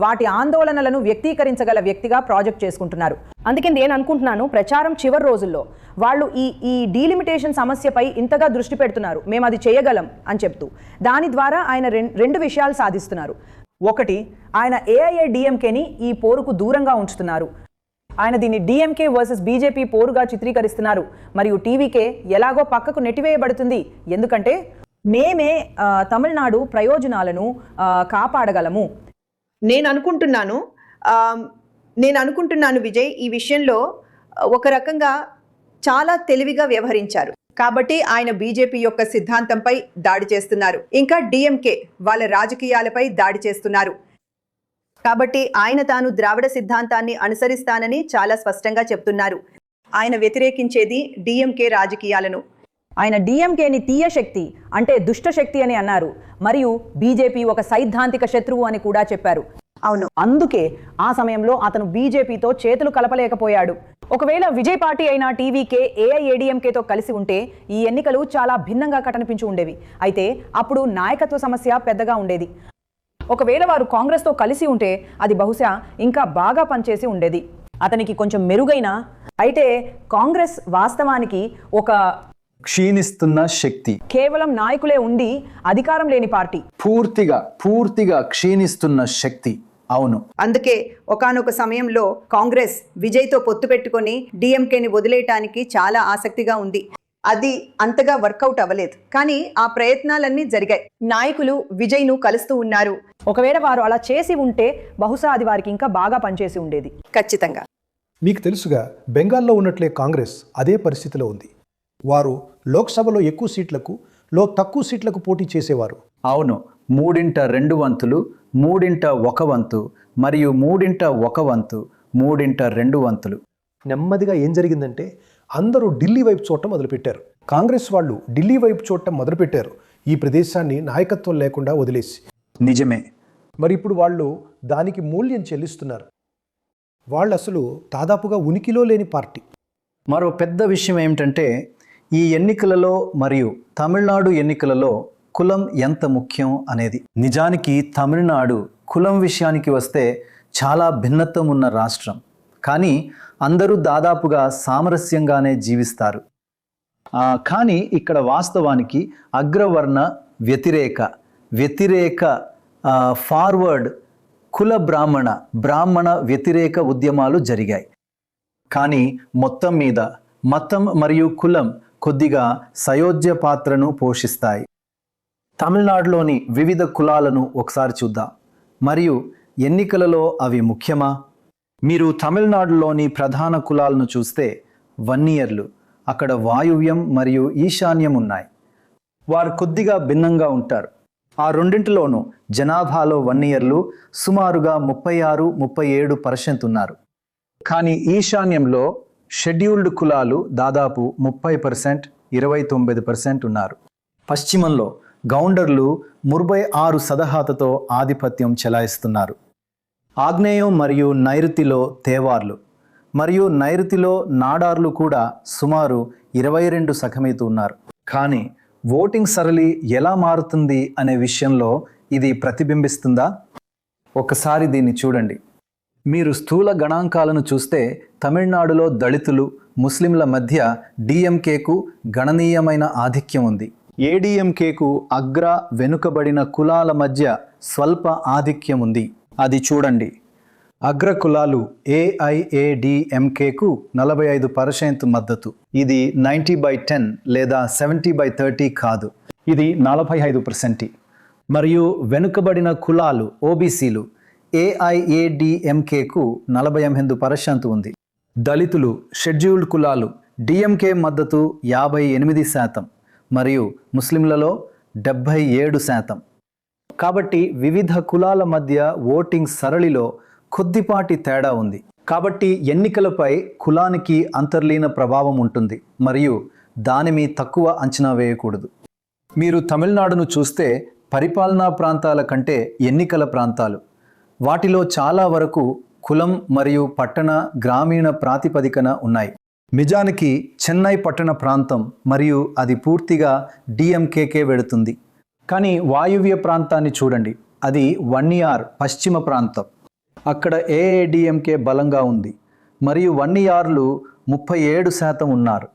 వాటి ఆందోళనలను వ్యక్తీకరించగల వ్యక్తిగా ప్రాజెక్ట్ చేసుకుంటున్నారు. అందుకే నేను అనుకుంటున్నాను ప్రచారం చివరి రోజుల్లో వాళ్ళు ఈ డీలిమిటేషన్ సమస్యపై ఇంతగా దృష్టి పెడుతున్నారు, మేము అది చేయగలం అని చెప్తూ. దాని ద్వారా ఆయన రెండు విషయాలు సాధిస్తున్నారు. ఒకటి, ఆయన ఏఐఏడిఎంకేని ఈ పోరుకు దూరంగా ఉంచుతున్నారు. ఆయన దీన్ని డిఎంకే వర్సెస్ బీజేపీ పోరుగా చిత్రీకరిస్తున్నారు. మరియు టీవీకే ఎలాగో పక్కకు నెట్టివేయబడుతుంది. ఎందుకంటే మేమే తమిళనాడు ప్రయోజనాలను కాపాడగలము. నేను అనుకుంటున్నాను విజయ్ ఈ విషయంలో ఒక రకంగా చాలా తెలివిగా వ్యవహరించారు. కాబట్టి ఆయన బీజేపీ యొక్క సిద్ధాంతంపై దాడి చేస్తున్నారు, ఇంకా డిఎంకే వాళ్ళ రాజకీయాలపై దాడి చేస్తున్నారు. కాబట్టి ఆయన తాను ద్రావిడ సిద్ధాంతాన్ని అనుసరిస్తానని చాలా స్పష్టంగా చెప్తున్నారు. ఆయన వ్యతిరేకించేది డిఎంకే రాజకీయాలను. ఆయన డిఎంకేని తీయ శక్తి అంటే దుష్ట శక్తి అని అన్నారు. మరియు బీజేపీ ఒక సైద్ధాంతిక శత్రువు అని కూడా చెప్పారు. అవును, అందుకే ఆ సమయంలో అతను బీజేపీతో చేతులు కలపలేకపోయాడు. ఒకవేళ విజయ్ పార్టీ అయిన టీవీకే ఏఐఏడీఎంకేతో కలిసి ఉంటే ఈ ఎన్నికలు చాలా భిన్నంగా కనిపించి ఉండేవి. అయితే అప్పుడు నాయకత్వ సమస్య పెద్దగా ఉండేది. ఒకవేళ వారు కాంగ్రెస్తో కలిసి ఉంటే అది బహుశా ఇంకా బాగా పనిచేసి ఉండేది. అతనికి కొంచెం మెరుగైన అయితే కాంగ్రెస్ వాస్తవానికి ఒక క్షీణిస్తున్న శక్తి, కేవలం నాయకులే ఉండి అధికారం లేని పార్టీ, పూర్తిగా క్షీణిస్తున్న శక్తి. అవును, అందుకే ఒకానొక సమయంలో కాంగ్రెస్ విజయ్తో పొత్తు పెట్టుకొని డిఎంకేని వదిలేయటానికి చాలా ఆసక్తిగా ఉంది. అది అంతగా వర్కౌట్ అవ్వలేదు, కానీ ఆ ప్రయత్నాలన్నీ జరిగాయి. నాయకులు విజయ్ను కలుస్తూ ఉన్నారు. ఒకవేళ వారు అలా చేసి ఉంటే బహుశా అది వారికి ఇంకా బాగా పనిచేసి ఉండేది. ఖచ్చితంగా. మీకు తెలుసుగా బెంగాల్లో ఉన్నట్లే కాంగ్రెస్ అదే పరిస్థితిలో ఉంది. వారు లోక్సభలో ఎక్కువ సీట్లకు తక్కువ సీట్లకు పోటీ చేసేవారు. అవును, 3/2 వంతులు, 3/1 వంతు మరియు 3/1 వంతు, 3/2 వంతులు. నెమ్మదిగా ఏం జరిగిందంటే అందరూ ఢిల్లీ వైపు చూడటం మొదలుపెట్టారు. కాంగ్రెస్ వాళ్ళు ఢిల్లీ వైపు చూడటం మొదలుపెట్టారు, ఈ ప్రదేశాన్ని నాయకత్వం లేకుండా వదిలేసి. నిజమే. మరి ఇప్పుడు వాళ్ళు దానికి మూల్యం చెల్లిస్తున్నారు. వాళ్ళు అసలు దాదాపుగా ఉనికిలో లేని పార్టీ. మరో పెద్ద విషయం ఏమిటంటే ఈ ఎన్నికలలో మరియు తమిళనాడు ఎన్నికలలో కులం ఎంత ముఖ్యం అనేది. నిజానికి తమిళనాడు కులం విషయానికి వస్తే చాలా భిన్నత్వం ఉన్న రాష్ట్రం, కానీ అందరూ దాదాపుగా సామరస్యంగానే జీవిస్తారు. కానీ ఇక్కడ వాస్తవానికి అగ్రవర్ణ వ్యతిరేక ఫార్వర్డ్ కుల బ్రాహ్మణ వ్యతిరేక ఉద్యమాలు జరిగాయి. కానీ మొత్తం మీద మతం మరియు కులం కొద్దిగా సయోధ్య పాత్రను పోషిస్తాయి. తమిళనాడులోని వివిధ కులాలను ఒకసారి చూద్దాం. మరియు ఎన్నికలలో అవి ముఖ్యమా? మీరు తమిళనాడులోని ప్రధాన కులాలను చూస్తే వన్నియర్లు, అక్కడ వాయువ్యం మరియు ఈశాన్యం ఉన్నాయి. వారు కొద్దిగా భిన్నంగా ఉంటారు. ఆ రెండింటిలోనూ జనాభాలో వన్నియర్లు సుమారుగా 36-37% ఉన్నారు. కానీ ఈశాన్యంలో షెడ్యూల్డ్ కులాలు దాదాపు 30%, 29% ఉన్నారు. పశ్చిమంలో గౌండర్లు 36% ఆధిపత్యం చెలాయిస్తున్నారు. ఆగ్నేయం మరియు నైరుతిలో తేవార్లు మరియు నైరుతిలో నాడార్లు కూడా సుమారు 22% ఉన్నారు. కానీ ఓటింగ్ సరళి ఎలా మారుతుంది అనే విషయంలో ఇది ప్రతిబింబిస్తుందా? ఒకసారి దీన్ని చూడండి. మీరు స్థూల గణాంకాలను చూస్తే తమిళనాడులో దళితులు, ముస్లింల మధ్య డిఎంకేకు గణనీయమైన ఆధిక్యం ఉంది. ఏడీఎంకేకు వెనుకబడిన కులాల మధ్య స్వల్ప ఆధిక్యం ఉంది. అది చూడండి. అగ్ర కులాలు ఏఐఏడిఎంకేకు 45% మద్దతు. ఇది 90/10 లేదా 70/30 కాదు, ఇది 45%. మరియు వెనుకబడిన కులాలు ఓబీసీలు ఏఐఏడిఎంకేకు 48% ఉంది. దళితులు, షెడ్యూల్డ్ కులాలు డిఎంకే మద్దతు 58% మరియు ముస్లింలలో 77%. కాబట్టి వివిధ కులాల మధ్య ఓటింగ్ సరళిలో కొద్దిపాటి తేడా ఉంది. కాబట్టి ఎన్నికలపై కులానికి అంతర్లీన ప్రభావం ఉంటుంది మరియు దానిని తక్కువ అంచనా వేయకూడదు. మీరు తమిళనాడును చూస్తే పరిపాలనా ప్రాంతాల కంటే ఎన్నికల ప్రాంతాలు, వాటిలో చాలా వరకు కులం మరియు పట్టణ గ్రామీణ ప్రాతిపదికన ఉన్నాయి. నిజానికి చెన్నై పట్టణ ప్రాంతం మరియు అది పూర్తిగా డిఎంకేకే వెడుతుంది. కానీ వాయువ్య ప్రాంతాన్ని చూడండి, అది వన్నియార్ పశ్చిమ ప్రాంతం. అక్కడ ఏఐడిఎంకే బలంగా ఉంది మరియు వన్నియార్లు 37% ఉన్నారు.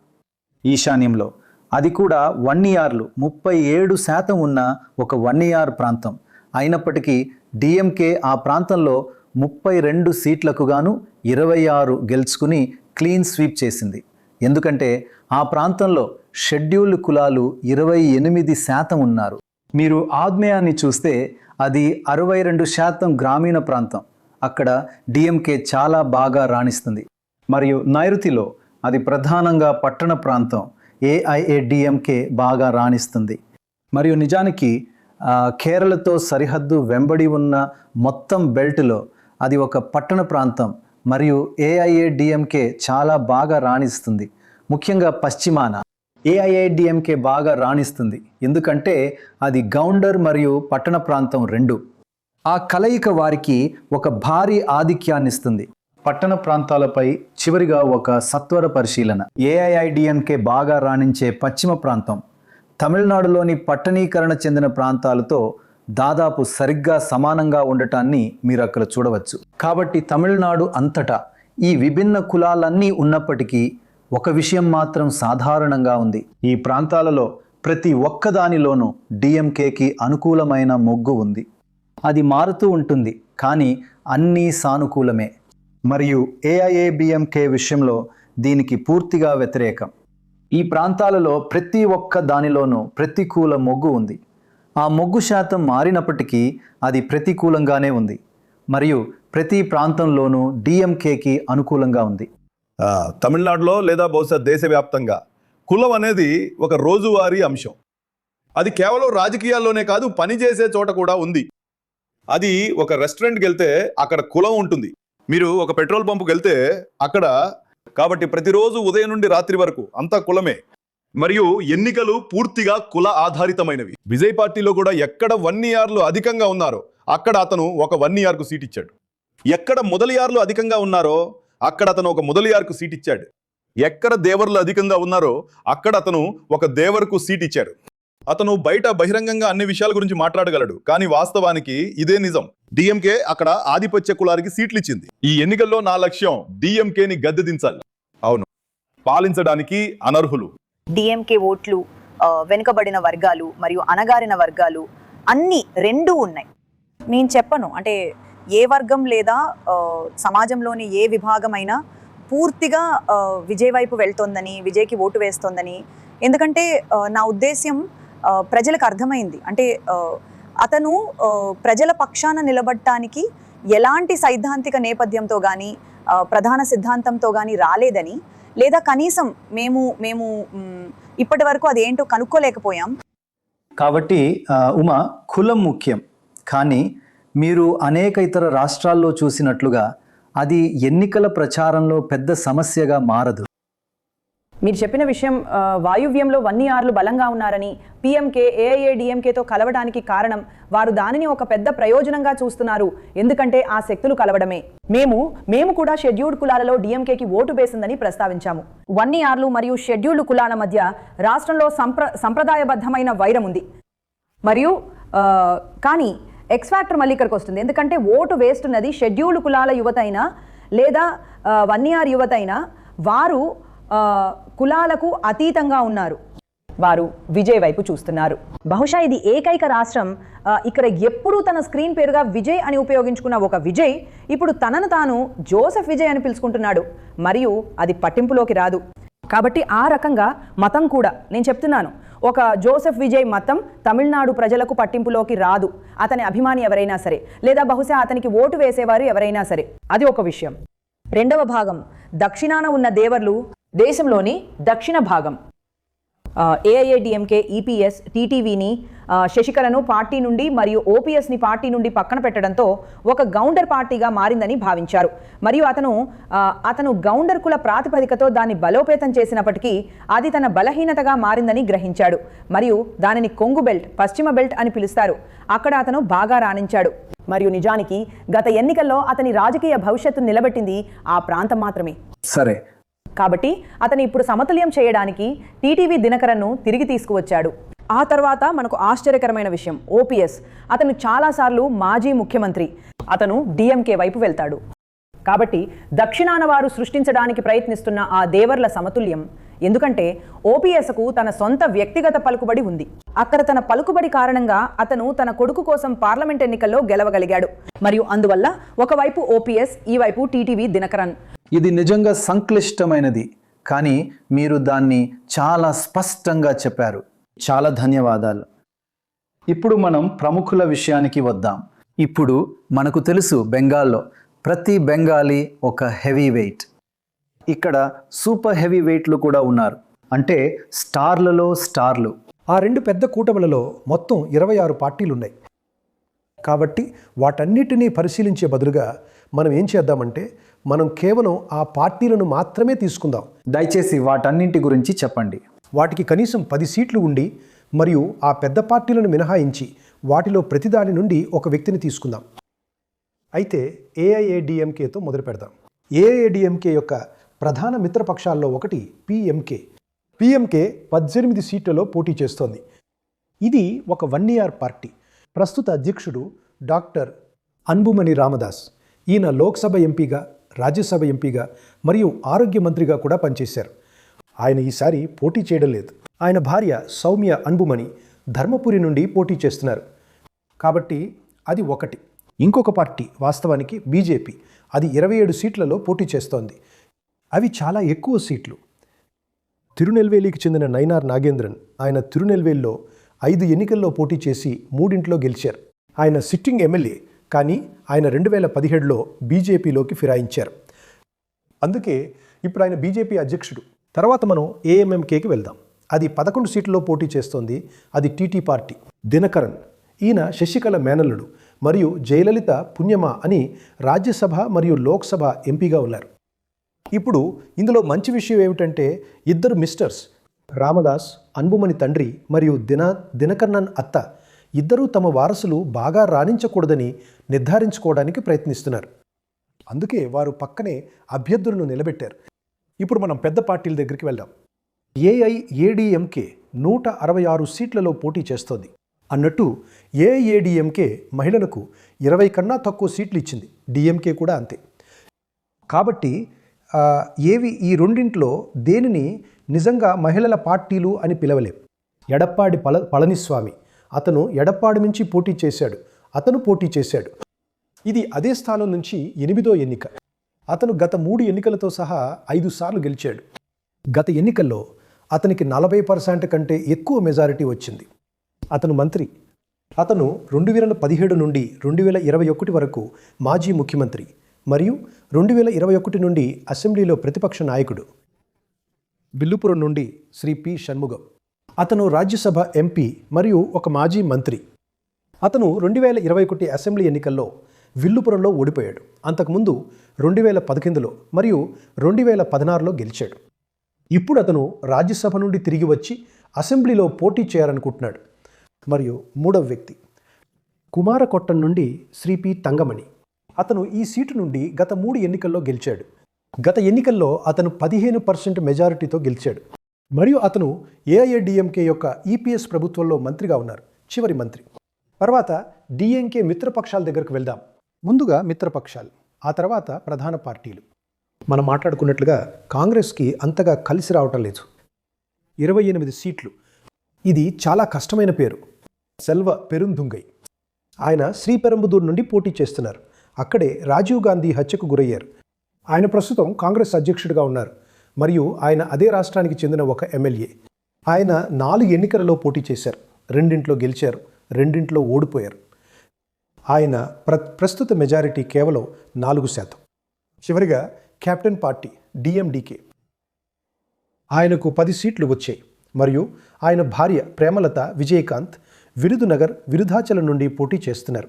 ఈశాన్యంలో అది కూడా వన్నియార్లు 37% ఉన్న ఒక వన్నియార్ ప్రాంతం అయినప్పటికీ డిఎంకే ఆ ప్రాంతంలో 32 సీట్లకు గాను 26 గెలుచుకుని క్లీన్ స్వీప్ చేసింది. ఎందుకంటే ఆ ప్రాంతంలో షెడ్యూల్డ్ కులాలు 28% ఉన్నారు. మీరు ఆగ్నేయాన్ని చూస్తే అది 62% గ్రామీణ ప్రాంతం. అక్కడ డిఎంకే చాలా బాగా రాణిస్తుంది. మరియు నైరుతిలో అది ప్రధానంగా పట్టణ ప్రాంతం. ఏఐఏడిఎంకే బాగా రాణిస్తుంది. మరియు నిజానికి కేరళతో సరిహద్దు వెంబడి ఉన్న మొత్తం బెల్ట్లో అది ఒక పట్టణ ప్రాంతం. మరియు ఏఐఏడిఎంకే చాలా బాగా రాణిస్తుంది. ముఖ్యంగా పశ్చిమాన ఏఐఏడిఎంకే బాగా రాణిస్తుంది. ఎందుకంటే అది గౌండర్ మరియు పట్టణ ప్రాంతం రెండు. ఆ కలయిక వారికి ఒక భారీ ఆధిక్యాన్ని ఇస్తుంది. పట్టణ ప్రాంతాలపై చివరిగా ఒక సత్వర పరిశీలన. ఏఐఐడిఎంకే బాగా రాణించే పశ్చిమ ప్రాంతం తమిళనాడులోని పట్టణీకరణ చెందిన ప్రాంతాలతో దాదాపు సరిగ్గా సమానంగా ఉండటాన్ని మీరు అక్కడ చూడవచ్చు. కాబట్టి తమిళనాడు అంతటా ఈ విభిన్న కులాలన్నీ ఉన్నప్పటికీ ఒక విషయం మాత్రం సాధారణంగా ఉంది. ఈ ప్రాంతాలలో ప్రతి ఒక్కదానిలోనూ డిఎంకేకి అనుకూలమైన మొగ్గు ఉంది. అది మారుతూ ఉంటుంది, కానీ అన్నీ సానుకూలమే. మరియు ఏఐఏడిఎంకే విషయంలో దీనికి పూర్తిగా వ్యతిరేకం. ఈ ప్రాంతాలలో ప్రతి ఒక్క దానిలోనూ ప్రతికూల మొగ్గు ఉంది. ఆ మొగ్గు శాతం మారినప్పటికీ అది ప్రతికూలంగానే ఉంది. మరియు ప్రతి ప్రాంతంలోనూ డిఎంకేకి అనుకూలంగా ఉంది. తమిళనాడులో లేదా బహుశా దేశవ్యాప్తంగా కులం అనేది ఒక రోజువారీ అంశం. అది కేవలం రాజకీయాల్లోనే కాదు, పనిచేసే చోట కూడా ఉంది. అది ఒక రెస్టారెంట్కి వెళ్తే అక్కడ కులం ఉంటుంది. మీరు ఒక పెట్రోల్ పంపుకి వెళ్తే అక్కడ, కాబట్టి ప్రతిరోజు ఉదయం నుండి రాత్రి వరకు అంతా కులమే. మరియు ఎన్నికలు పూర్తిగా కుల ఆధారితమైనవి. విజయ్ పార్టీలో కూడా ఎక్కడ వన్నియార్లు అధికంగా ఉన్నారో అక్కడ అతను ఒక వన్నియార్కు సీట్ ఇచ్చాడు. ఎక్కడ మొదలియార్లు అధికంగా ఉన్నారో అక్కడ అతను ఒక మొదలియార్కు సీట్ ఇచ్చాడు. ఎక్కడ దేవర్లు అధికంగా ఉన్నారో అక్కడ అతను ఒక దేవర్కు సీట్ ఇచ్చాడు. అతను బయట బహిరంగంగా అన్ని విషయాల గురించి మాట్లాడగలడు, కానీ వాస్తవానికి ఇదే నిజం. డిఎంకే అక్కడ ఆధిపత్య కులానికి సీట్లు ఇచ్చింది. ఈ ఎన్నికల్లో నా లక్ష్యం డిఎంకేని గద్దె దించాలి. అవును, పాలించడానికి అనర్హులు డిఎంకే ఓట్లు, వెనుకబడిన వర్గాలు మరియు అణగారిన వర్గాలు అన్నీ రెండూ ఉన్నాయి. నేను చెప్పను అంటే ఏ వర్గం లేదా సమాజంలోని ఏ విభాగమైనా పూర్తిగా విజయ్ వైపు వెళ్తోందని, విజయ్కి ఓటు వేస్తోందని. ఎందుకంటే నా ఉద్దేశ్యం ప్రజలకు అర్థమైంది. అంటే అతను ప్రజల పక్షాన నిలబడటానికి ఎలాంటి సైద్ధాంతిక నేపథ్యంతో కానీ ప్రధాన సిద్ధాంతంతో కానీ రాలేదని, లేదా కనీసం మేము ఇప్పటి వరకు అదేంటో కనుక్కోలేకపోయాం. కాబట్టి ఉమా, కులం ముఖ్యం, కానీ మీరు అనేక ఇతర రాష్ట్రాల్లో చూసినట్లుగా అది ఎన్నికల ప్రచారంలో పెద్ద సమస్యగా మారదు. మీరు చెప్పిన విషయం వాయువ్యంలో వన్నియార్లు బలంగా ఉన్నారని, పిఎంకే ఏఐఏడిఎంకేతో కలవడానికి కారణం వారు దానిని ఒక పెద్ద ప్రయోజనంగా చూస్తున్నారు. ఎందుకంటే ఆ శక్తులు కలవడమే. మేము కూడా షెడ్యూల్డ్ కులాలలో డిఎంకేకి ఓటు వేసిందని ప్రస్తావించాము. వన్నియార్లు మరియు షెడ్యూల్డ్ కులాల మధ్య రాష్ట్రంలో సంప్రదాయబద్ధమైన వైరం ఉంది. మరియు కానీ ఎక్స్ ఫ్యాక్టర్ మళ్ళీ ఇక్కడికి వస్తుంది. ఎందుకంటే ఓటు వేస్తున్నది షెడ్యూల్డ్ కులాల యువత అయినా లేదా వన్నియార్ యువత అయినా వారు కులాలకు అతీతంగా ఉన్నారు. వారు విజయ్ వైపు చూస్తున్నారు. బహుశా ఇది ఏకైక రాష్ట్రం ఇక్కడ ఎప్పుడూ తన స్క్రీన్ పేరుగా విజయ్ అని ఉపయోగించుకున్న ఒక విజయ్ ఇప్పుడు తనను తాను జోసెఫ్ విజయ్ అని పిలుచుకుంటున్నాడు. మరియు అది పట్టింపులోకి రాదు. కాబట్టి ఆ రకంగా మతం కూడా, నేను చెప్తున్నాను, ఒక జోసెఫ్ విజయ్ మతం తమిళనాడు ప్రజలకు పట్టింపులోకి రాదు. అతని అభిమాని ఎవరైనా సరే, లేదా బహుశా అతనికి ఓటు వేసేవారు ఎవరైనా సరే. అది ఒక విషయం. రెండవ భాగం, దక్షిణాన ఉన్న దేవర్లు దేశంలోని దక్షిణ భాగం. ఏఐఏడిఎంకే, ఈపీఎస్, టీటీవీని, శశికళను పార్టీ నుండి మరియు ఓపీఎస్ని పార్టీ నుండి పక్కన పెట్టడంతో ఒక గౌండర్ పార్టీగా మారిందని భావించారు. మరియు అతను గౌండర్ కుల ప్రాతిపదికతో దాన్ని బలోపేతం చేసినప్పటికీ అది తన బలహీనతగా మారిందని గ్రహించాడు. మరియు దానిని కొంగు బెల్ట్, పశ్చిమ బెల్ట్ అని పిలుస్తారు. అక్కడ అతను బాగా రాణించాడు. మరియు నిజానికి గత ఎన్నికల్లో అతని రాజకీయ భవిష్యత్తు నిలబెట్టింది ఆ ప్రాంతం మాత్రమే. సరే, కాబట్టి అతను ఇప్పుడు సమతుల్యం చేయడానికి టీటీవీ దినకరన్ను తిరిగి తీసుకువచ్చాడు. ఆ తర్వాత మనకు ఆశ్చర్యకరమైన విషయం, ఓపీఎస్. అతను చాలాసార్లు మాజీ ముఖ్యమంత్రి. అతను డిఎంకే వైపు వెళ్తాడు. కాబట్టి దక్షిణాన వారు సృష్టించడానికి ప్రయత్నిస్తున్న ఆ దేవర్ల సమతుల్యం ఎందుకంటే ఓపీఎస్కు తన సొంత వ్యక్తిగత పలుకుబడి ఉంది. అక్కడ తన పలుకుబడి కారణంగా అతను తన కొడుకు కోసం పార్లమెంట్ ఎన్నికల్లో గెలవగలిగాడు. మరియు అందువల్ల ఒకవైపు ఓపీఎస్, ఈ వైపు టీటీవీ దినకరన్. ఇది నిజంగా సంక్లిష్టమైనది, కానీ మీరు దాన్ని చాలా స్పష్టంగా చెప్పారు. చాలా ధన్యవాదాలు. ఇప్పుడు మనం ప్రముఖుల విషయానికి వద్దాం. ఇప్పుడు మనకు తెలుసు, బెంగాల్లో ప్రతి బెంగాలీ ఒక హెవీ వెయిట్. ఇక్కడ సూపర్ హెవీ వెయిట్లు కూడా ఉన్నారు, అంటే స్టార్లలో స్టార్లు. ఆ రెండు పెద్ద కూటములలో మొత్తం 26 పార్టీలున్నాయి. కాబట్టి వాటన్నిటినీ పరిశీలించే బదులుగా మనం ఏం చేద్దామంటే మనం కేవలం ఆ పార్టీలను మాత్రమే తీసుకుందాం. దయచేసి వాటన్నింటి గురించి చెప్పండి. వాటికి కనీసం 10 సీట్లు ఉండి మరియు ఆ పెద్ద పార్టీలను మినహాయించి వాటిలో ప్రతిదాని నుండి ఒక వ్యక్తిని తీసుకుందాం. అయితే ఏఐఏడిఎంకేతో మొదలు పెడదాం. ఏఐఏడిఎంకే యొక్క ప్రధాన మిత్రపక్షాల్లో ఒకటి పిఎంకే. పిఎంకే 18 సీట్లలో పోటీ చేస్తోంది. ఇది ఒక 1 ఇయర్ పార్టీ. ప్రస్తుత అధ్యక్షుడు డాక్టర్ అన్బుమణి రామదాస్. ఈయన లోక్సభ ఎంపీగా, రాజ్యసభ ఎంపీగా మరియు ఆరోగ్య మంత్రిగా కూడా పనిచేశారు. ఆయన ఈసారి పోటీ చేయడం లేదు. ఆయన భార్య సౌమ్య అన్బుమణి ధర్మపురి నుండి పోటీ చేస్తున్నారు. కాబట్టి అది ఒకటి. ఇంకొక పార్టీ వాస్తవానికి బీజేపీ. అది 27 సీట్లలో పోటీ చేస్తోంది. అవి చాలా ఎక్కువ సీట్లు. తిరునెల్వేలికి చెందిన నైనార్ నాగేంద్రన్, ఆయన తిరునెల్వేలిలో 5 ఎన్నికల్లో పోటీ చేసి 3 గెలిచారు. ఆయన సిట్టింగ్ ఎమ్మెల్యే, కానీ ఆయన 2017లో బీజేపీలోకి ఫిరాయించారు. అందుకే ఇప్పుడు ఆయన బీజేపీ అధ్యక్షుడు. తర్వాత మనం ఏఎంఎంకేకి వెళ్దాం. అది 11 సీట్లలో పోటీ చేస్తోంది. అది టీటీ పార్టీ. దినకరన్, ఈయన శశికళ మేనల్లుడు మరియు జయలలిత పుణ్యమా అని రాజ్యసభ మరియు లోక్సభ ఎంపీగా ఉన్నారు. ఇప్పుడు ఇందులో మంచి విషయం ఏమిటంటే ఇద్దరు మిస్టర్స్ రామదాస్, అన్బుమణి తండ్రి మరియు దినకరన్ అత్త ఇద్దరూ తమ వారసులు బాగా రాణించకూడదని నిర్ధారించుకోవడానికి ప్రయత్నిస్తున్నారు. అందుకే వారు పక్కనే అభ్యర్థులను నిలబెట్టారు. ఇప్పుడు మనం పెద్ద పార్టీల దగ్గరికి వెళ్దాం. ఏఐఏడిఎంకే 166 సీట్లలో పోటీ చేస్తోంది. అన్నట్టు ఏఐఏడిఎంకే మహిళలకు 20 కన్నా తక్కువ సీట్లు ఇచ్చింది. డిఎంకే కూడా అంతే. కాబట్టి ఈ రెండింట్లో దేనిని నిజంగా మహిళల పార్టీలు అని పిలవలేం. ఎడప్పాడి పళనిస్వామి, అతను ఎడప్పాడి నుంచి పోటీ చేశాడు. ఇది అదే స్థానం నుంచి 8వ ఎన్నిక. అతను గత 3 ఎన్నికలతో సహా 5 సార్లు గెలిచాడు. గత ఎన్నికల్లో అతనికి 40% కంటే ఎక్కువ మెజారిటీ వచ్చింది. అతను మంత్రి. అతను 2017 నుండి 2021 వరకు మాజీ ముఖ్యమంత్రి మరియు 2021 నుండి అసెంబ్లీలో ప్రతిపక్ష నాయకుడు. బిల్లుపురం నుండి శ్రీ పి షణ్ముగం. అతను రాజ్యసభ ఎంపీ మరియు ఒక మాజీ మంత్రి. అతను 2021 అసెంబ్లీ ఎన్నికల్లో విల్లుపురంలో ఓడిపోయాడు. అంతకుముందు 2018లో మరియు 2016లో గెలిచాడు. ఇప్పుడు అతను రాజ్యసభ నుండి తిరిగి వచ్చి అసెంబ్లీలో పోటీ చేయాలనుకుంటున్నాడు. మరియు 3వ వ్యక్తి కుమారకొట్టం నుండి శ్రీ పి తంగమణి. అతను ఈ సీటు నుండి గత 3 ఎన్నికల్లో గెలిచాడు. గత ఎన్నికల్లో అతను 15% మెజారిటీతో గెలిచాడు. మరియు అతను ఏఐఏడిఎంకే యొక్క ఈపీఎస్ ప్రభుత్వంలో మంత్రిగా ఉన్నారు, చివరి మంత్రి. తర్వాత డిఎంకే మిత్రపక్షాల దగ్గరకు వెళ్దాం. ముందుగా మిత్రపక్షాలు, ఆ తర్వాత ప్రధాన పార్టీలు. మనం మాట్లాడుకున్నట్లుగా కాంగ్రెస్కి అంతగా కలిసి రావటం లేదు. 28 సీట్లు. ఇది చాలా కష్టమైన పేరు. సెల్వ పెరుందుంగై. ఆయన శ్రీపెరంబుదూర్ నుండి పోటీ చేస్తున్నారు. అక్కడే రాజీవ్ గాంధీ హత్యకు గురయ్యారు. ఆయన ప్రస్తుతం కాంగ్రెస్ అధ్యక్షుడిగా ఉన్నారు మరియు ఆయన అదే రాష్ట్రానికి చెందిన ఒక ఎమ్మెల్యే. ఆయన 4 ఎన్నికలలో పోటీ చేశారు. 2 గెలిచారు, 2 ఓడిపోయారు. ఆయన ప్రస్తుత మెజారిటీ కేవలం 4%. చివరిగా కెప్టెన్ పార్టీ డిఎండికే. ఆయనకు 10 సీట్లు వచ్చాయి మరియు ఆయన భార్య ప్రేమలత విజయకాంత్ విరుదునగర్, విరుధాచలం నుండి పోటీ చేస్తున్నారు.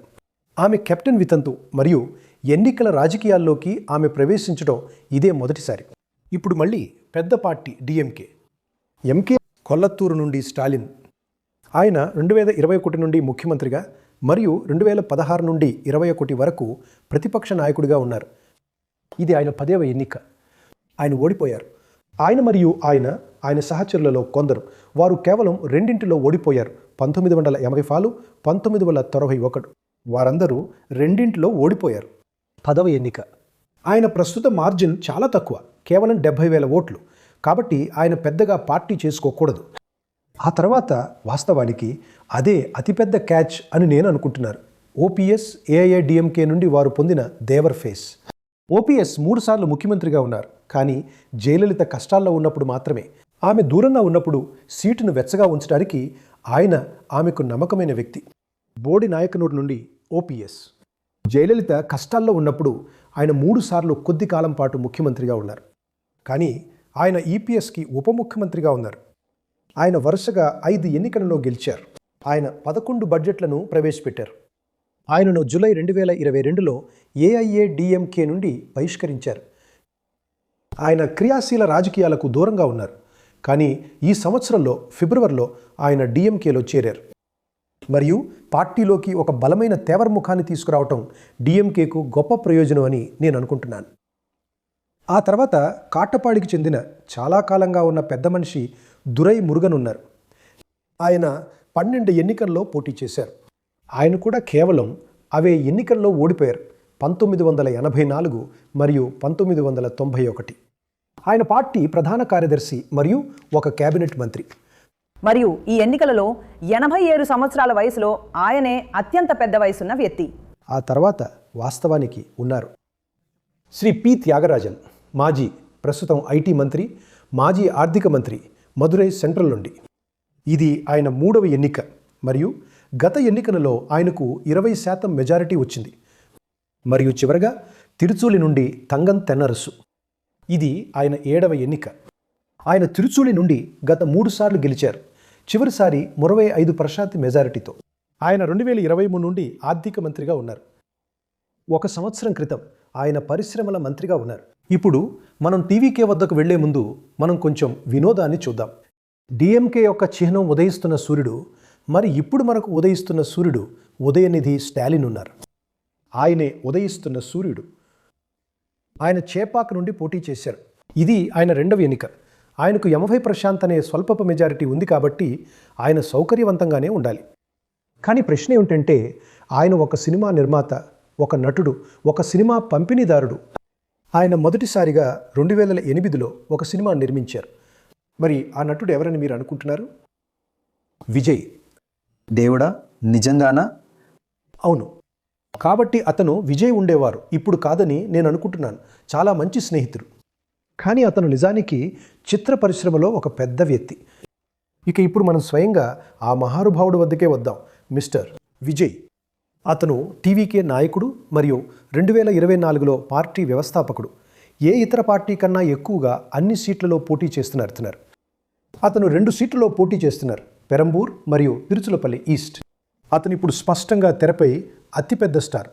ఆమె కెప్టెన్ వితంతు మరియు ఎన్నికల రాజకీయాల్లోకి ఆమె ప్రవేశించడం ఇదే మొదటిసారి. ఇప్పుడు మళ్ళీ పెద్ద పార్టీ డిఎంకే. ఎంకే కొల్లత్తూరు నుండి స్టాలిన్. ఆయన 2021 నుండి ముఖ్యమంత్రిగా మరియు 2016 నుండి 21 వరకు ప్రతిపక్ష నాయకుడిగా ఉన్నారు. ఇది ఆయన 10వ ఎన్నిక. ఆయన ఓడిపోయారు. ఆయన మరియు ఆయన సహచరులలో కొందరు వారు కేవలం 2 ఓడిపోయారు. 1980 1991. వారందరూ 2 ఓడిపోయారు. 10వ ఎన్నిక. ఆయన ప్రస్తుత మార్జిన్ చాలా తక్కువ, కేవలం 70,000 ఓట్లు. కాబట్టి ఆయన పెద్దగా పార్టీ చేసుకోకూడదు. ఆ తర్వాత వాస్తవానికి అదే అతిపెద్ద క్యాచ్ అని నేను అనుకుంటున్నాను. ఓపీఎస్ ఏఐఏడిఎంకే నుండి వారు పొందిన దేవర్ ఫేస్. ఓపీఎస్ 3 సార్లు ముఖ్యమంత్రిగా ఉన్నారు, కానీ జయలలిత కష్టాల్లో ఉన్నప్పుడు మాత్రమే. ఆమె దూరంగా ఉన్నప్పుడు సీటును వెచ్చగా ఉంచడానికి ఆయన ఆమెకు నమ్మకమైన వ్యక్తి. బోడి నాయకనూరు నుండి ఓపీఎస్. జయలలిత కష్టాల్లో ఉన్నప్పుడు ఆయన 3 సార్లు కొద్ది కాలం పాటు ముఖ్యమంత్రిగా ఉన్నారు, కానీ ఆయన ఈపీఎస్కి ఉప ముఖ్యమంత్రిగా ఉన్నారు. ఆయన వరుసగా 5 ఎన్నికలలో గెలిచారు. ఆయన 11 బడ్జెట్లను ప్రవేశపెట్టారు. ఆయనను జూలై 2022లో ఏఐఏడిఎంకే నుండి బహిష్కరించారు. ఆయన క్రియాశీల రాజకీయాలకు దూరంగా ఉన్నారు, కానీ ఈ సంవత్సరంలో ఫిబ్రవరిలో ఆయన డిఎంకేలో చేరారు. మరియు పార్టీలోకి ఒక బలమైన తేవర్ముఖాన్ని తీసుకురావటం డిఎంకేకు గొప్ప ప్రయోజనం అని నేను అనుకుంటున్నాను. ఆ తర్వాత కాటపాడికి చెందిన చాలా కాలంగా ఉన్న పెద్ద మనిషి దురై మురుగన్ ఉన్నారు. ఆయన 12 ఎన్నికల్లో పోటీ చేశారు. ఆయన కూడా కేవలం అవే ఎన్నికల్లో ఓడిపోయారు, 1984 మరియు 1991. ఆయన పార్టీ ప్రధాన కార్యదర్శి మరియు ఒక కేబినెట్ మంత్రి. మరియు ఈ ఎన్నికలలో 87 సంవత్సరాల వయసులో ఆయనే అత్యంత పెద్ద వయసున్న వ్యక్తి. ఆ తర్వాత వాస్తవానికి ఉన్నారు శ్రీ పి త్యాగరాజన్, మాజీ, ప్రస్తుతం ఐటీ మంత్రి, మాజీ ఆర్థిక మంత్రి, మదురై సెంట్రల్ నుండి. ఇది ఆయన 3వ ఎన్నిక మరియు గత ఎన్నికలలో ఆయనకు 20% మెజారిటీ వచ్చింది. మరియు చివరగా తిరుచూలి నుండి తంగన్ తెన్నరసు. ఇది ఆయన 7వ ఎన్నిక. ఆయన తిరుచూలి నుండి గత 3 సార్లు గెలిచారు, చివరిసారి 35% మెజారిటీతో. ఆయన 2023 నుండి ఆర్థిక మంత్రిగా ఉన్నారు. 1 సంవత్సరం క్రితం ఆయన పరిశ్రమల మంత్రిగా ఉన్నారు. ఇప్పుడు మనం టీవీకే వద్దకు వెళ్లే ముందు మనం కొంచెం వినోదాన్ని చూద్దాం. డిఎంకే యొక్క చిహ్నం ఉదయిస్తున్న సూర్యుడు, మరి ఇప్పుడు మనకు ఉదయిస్తున్న సూర్యుడు ఉదయనిధి స్టాలిన్ ఉన్నారు. ఆయనే ఉదయిస్తున్న సూర్యుడు. ఆయన చేపాక్ నుండి పోటీ చేశారు. ఇది ఆయన 2వ ఎన్నిక. ఆయనకు 80% అనే స్వల్ప మెజారిటీ ఉంది, కాబట్టి ఆయన సౌకర్యవంతంగానే ఉండాలి. కానీ ప్రశ్న ఏమిటంటే, ఆయన ఒక సినిమా నిర్మాత, ఒక నటుడు, ఒక సినిమా పంపిణీదారుడు. ఆయన మొదటిసారిగా 2008లో ఒక సినిమా నిర్మించారు. మరి ఆ నటుడు ఎవరని మీరు అనుకుంటున్నారు? విజయ్. దేవుడా, నిజంగానా? అవును. కాబట్టి అతను విజయ్ ఉండేవారు, ఇప్పుడు కాదని నేను అనుకుంటున్నాను. చాలా మంచి స్నేహితుడు. కానీ అతను నిజానికి చిత్ర పరిశ్రమలో ఒక పెద్ద వ్యక్తి. ఇక ఇప్పుడు మనం స్వయంగా ఆ మహానుభావుడి వద్దకే వద్దాం, మిస్టర్ విజయ్. అతను టీవీకే నాయకుడు మరియు 2024లో పార్టీ వ్యవస్థాపకుడు. ఏ ఇతర పార్టీ కన్నా ఎక్కువగా అన్ని సీట్లలో పోటీ చేస్తున్నారు. అతను 2 సీట్లలో పోటీ చేస్తున్నారు, పెరంబూర్ మరియు తిరుచులపల్లి ఈస్ట్. అతను ఇప్పుడు స్పష్టంగా తెరపై అతిపెద్ద స్టార్.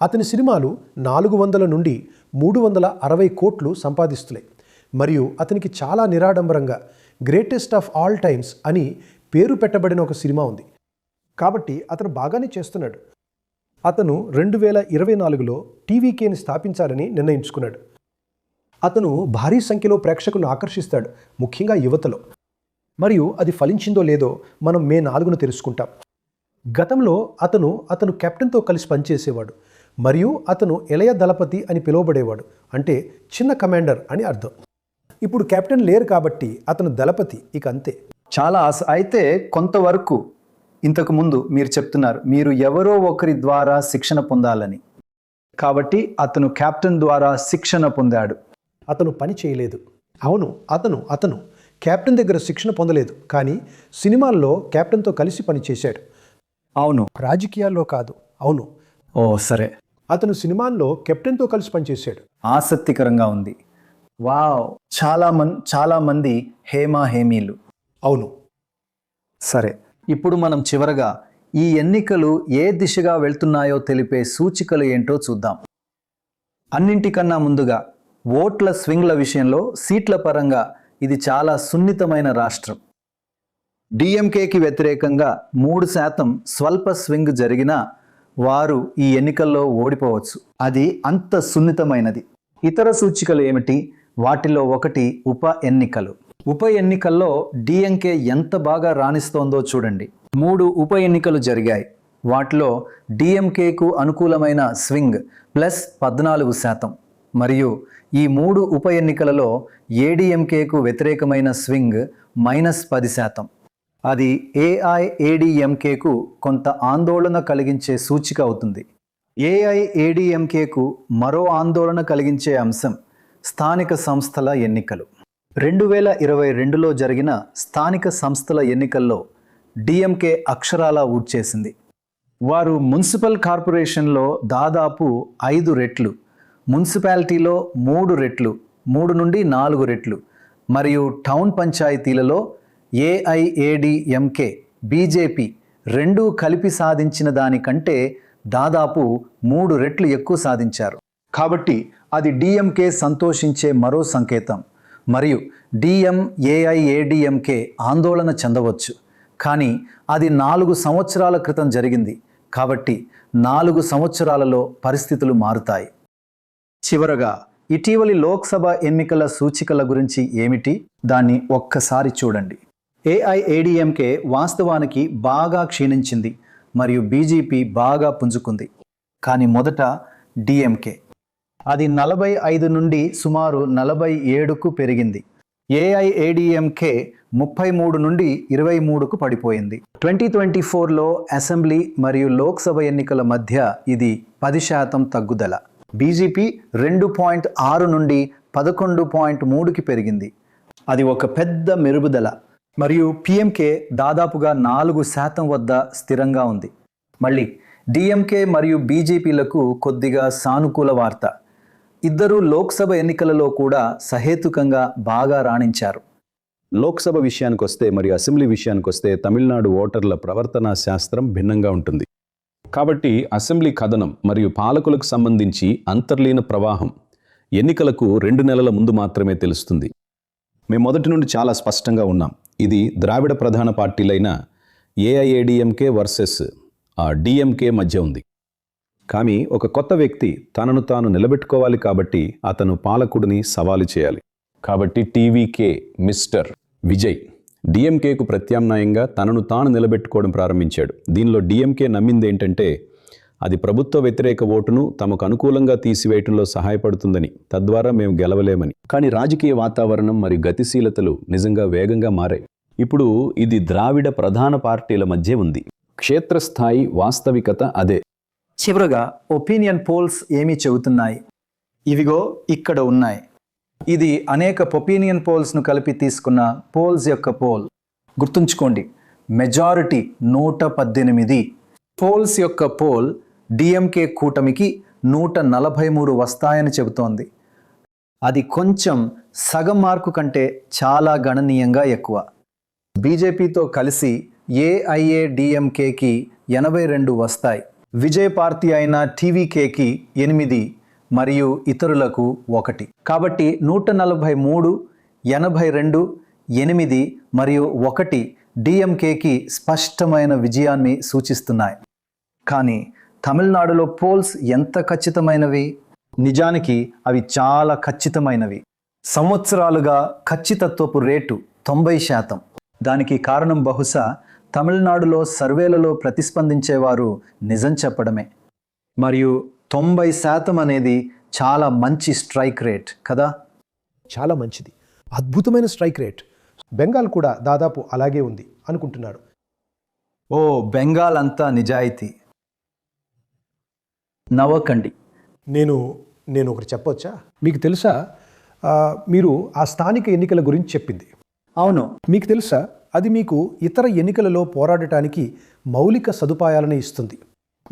అతని సినిమాలు 400 నుండి 360 కోట్లు సంపాదిస్తున్నాయి. మరియు అతనికి చాలా నిరాడంబరంగా గ్రేటెస్ట్ ఆఫ్ ఆల్ టైమ్స్ అని పేరు పెట్టబడిన ఒక సినిమా ఉంది. కాబట్టి అతను బాగానే చేస్తున్నాడు. అతను 2024లో టీవీకేని స్థాపించాలని నిర్ణయించుకున్నాడు. అతను భారీ సంఖ్యలో ప్రేక్షకులను ఆకర్షిస్తాడు, ముఖ్యంగా యువతలో. మరియు అది ఫలించిందో లేదో మనం మే 4న తెలుసుకుంటాం. గతంలో అతను కెప్టెన్తో కలిసి పనిచేసేవాడు మరియు అతను ఇళయ దళపతి అని పిలువబడేవాడు, అంటే చిన్న కమాండర్ అని అర్థం. ఇప్పుడు కెప్టెన్ లేరు కాబట్టి అతను దళపతి, ఇక అంతే. చాలా అయితే కొంతవరకు ఇంతకు ముందు మీరు చెప్తున్నారు మీరు ఎవరో ఒకరి ద్వారా శిక్షణ పొందాలని. కాబట్టి అతను కెప్టెన్ ద్వారా శిక్షణ పొందాడు. అతను పని చేయలేదు. అవును, అతను కెప్టెన్ దగ్గర శిక్షణ పొందలేదు, కానీ సినిమాల్లో కెప్టెన్తో కలిసి పనిచేశాడు. అవును, రాజకీయాల్లో కాదు. అవును. ఓ సరే. అతను సినిమాల్లో కెప్టెన్తో కలిసి పనిచేశాడు. ఆసక్తికరంగా ఉంది. వావ్, చాలా మంది హేమీలు. అవును. సరే, ఇప్పుడు మనం చివరగా ఈ ఎన్నికలు ఏ దిశగా వెళ్తున్నాయో తెలిపే సూచికలు ఏంటో చూద్దాం. అన్నింటికన్నా ముందుగా ఓట్ల స్వింగ్ల విషయంలో సీట్ల పరంగా ఇది చాలా సున్నితమైన రాష్ట్రం. డిఎంకేకి వ్యతిరేకంగా 3% స్వల్ప స్వింగ్ జరిగినా వారు ఈ ఎన్నికల్లో ఓడిపోవచ్చు. అది అంత సున్నితమైనది. ఇతర సూచికలు ఏమిటి? వాటిలో ఒకటి ఉప ఎన్నికలు. ఉప ఎన్నికల్లో డిఎంకే ఎంత బాగా రాణిస్తోందో చూడండి. 3 ఉప ఎన్నికలు జరిగాయి. వాటిలో డిఎంకేకు అనుకూలమైన స్వింగ్ +14%. మరియు ఈ 3 ఉప ఎన్నికలలో ఏడీఎంకేకు వ్యతిరేకమైన స్వింగ్ -10%. అది ఏఐఏడీఎంకేకు కొంత ఆందోళన కలిగించే సూచిక అవుతుంది. ఏఐఏడీఎంకేకు మరో ఆందోళన కలిగించే అంశం స్థానిక సంస్థల ఎన్నికలు. 2022లో జరిగిన స్థానిక సంస్థల ఎన్నికల్లో డిఎంకే అక్షరాలా ఊడ్చేసింది. వారు మున్సిపల్ కార్పొరేషన్లో దాదాపు 5 రెట్లు, మున్సిపాలిటీలో 3 రెట్లు, 3 నుండి 4 రెట్లు, మరియు టౌన్ పంచాయతీలలో ఏఐఏడీఎంకే బీజేపీ రెండూ కలిపి సాధించిన దానికంటే దాదాపు 3 రెట్లు ఎక్కువ సాధించారు. కాబట్టి అది డిఎంకే సంతోషించే మరో సంకేతం. మరియు ఏఐఏడీఎంకే ఆందోళన చెందవచ్చు, కానీ అది 4 సంవత్సరాల క్రితం జరిగింది. కాబట్టి 4 సంవత్సరాలలో పరిస్థితులు మారుతాయి. చివరగా ఇటీవలి లోక్సభ ఎన్నికల సూచికల గురించి ఏమిటి? దాన్ని ఒక్కసారి చూడండి. ఏఐఏడీఎంకే వాస్తవానికి బాగా క్షీణించింది మరియు బీజేపీ బాగా పుంజుకుంది. కానీ మొదట డిఎంకే అది 45 నుండి సుమారు 47కు పెరిగింది. ఏఐఏడీఎంకే 33 నుండి 23కు పడిపోయింది. 2024లో అసెంబ్లీ మరియు లోక్సభ ఎన్నికల మధ్య ఇది 10% తగ్గుదల. బీజేపీ 2.6 నుండి 11.3కి పెరిగింది. అది ఒక పెద్ద మెరుగుదల. మరియు పిఎంకే దాదాపుగా 4% వద్ద స్థిరంగా ఉంది. మళ్ళీ డిఎంకే మరియు బీజేపీలకు కొద్దిగా సానుకూల వార్త. ఇద్దరు లోక్సభ ఎన్నికలలో కూడా సహేతుకంగా బాగా రాణించారు. లోక్సభ విషయానికి వస్తే మరియు అసెంబ్లీ విషయానికి వస్తే తమిళనాడు ఓటర్ల ప్రవర్తనా శాస్త్రం భిన్నంగా ఉంటుంది. కాబట్టి అసెంబ్లీ కథనం మరియు పాలకులకు సంబంధించి అంతర్లీన ప్రవాహం ఎన్నికలకు 2 నెలల ముందు మాత్రమే తెలుస్తుంది. మేము మొదటి నుండి చాలా స్పష్టంగా ఉన్నాం. ఇది ద్రావిడ ప్రధాన పార్టీలైన ఏఐఏడీఎంకే వర్సెస్ డిఎంకే మధ్య ఉంది. కానీ ఒక కొత్త వ్యక్తి తనను తాను నిలబెట్టుకోవాలి, కాబట్టి అతను పాలకుడిని సవాలు చేయాలి. కాబట్టి టీవీకే మిస్టర్ విజయ్ డిఎంకేకు ప్రత్యామ్నాయంగా తనను తాను నిలబెట్టుకోవడం ప్రారంభించాడు. దీనిలో డిఎంకే నమ్మింది ఏంటంటే అది ప్రభుత్వ వ్యతిరేక ఓటును తమకు అనుకూలంగా తీసివేయటంలో సహాయపడుతుందని, తద్వారా మేము గెలవలేమని. కానీ రాజకీయ వాతావరణం మరియు గతిశీలతలు నిజంగా వేగంగా మారాయి. ఇప్పుడు ఇది ద్రావిడ ప్రధాన పార్టీల మధ్య ఉంది. క్షేత్రస్థాయి వాస్తవికత అదే. చివరగా ఒపీనియన్ పోల్స్ ఏమి చెబుతున్నాయి? ఇవిగో ఇక్కడ ఉన్నాయి. ఇది అనేక ఒపీనియన్ పోల్స్ను కలిపి తీసుకున్న పోల్స్ యొక్క పోల్. గుర్తుంచుకోండి, మెజారిటీ 118. పోల్స్ యొక్క పోల్ డిఎంకే కూటమికి 143 వస్తాయని చెబుతోంది. అది కొంచెం సగం మార్కు కంటే చాలా గణనీయంగా ఎక్కువ. బీజేపీతో కలిసి ఏఐఏడీఎంకేకి 82 వస్తాయి. విజయ్ పార్టీ అయిన టీవీకేకి 8 మరియు ఇతరులకు 1. కాబట్టి 143, 82, 8 మరియు 1 డిఎంకేకి స్పష్టమైన విజయాన్ని సూచిస్తున్నాయి. కానీ తమిళనాడులో పోల్స్ ఎంత ఖచ్చితమైనవి? నిజానికి అవి చాలా ఖచ్చితమైనవి. సంవత్సరాలుగా ఖచ్చితత్వపు రేటు 90%. దానికి కారణం బహుశా తమిళనాడులో సర్వేలలో ప్రతిస్పందించేవారు నిజం చెప్పడమే. మరియు 90% అనేది చాలా మంచి స్ట్రైక్ రేట్ కదా? చాలా మంచిది, అద్భుతమైన స్ట్రైక్ రేట్. బెంగాల్ కూడా దాదాపు అలాగే ఉంది అనుకుంటున్నాడు. ఓ, బెంగాల్ అంతా నిజాయితీ. నవ్వకండి. నేను ఒకటి చెప్పొచ్చా? మీకు తెలుసా, మీరు ఆ స్థానిక ఎన్నికల గురించి చెప్పింది. అవును, మీకు తెలుసా, అది మీకు ఇతర ఎన్నికలలో పోరాడటానికి మౌలిక సదుపాయాలను ఇస్తుంది.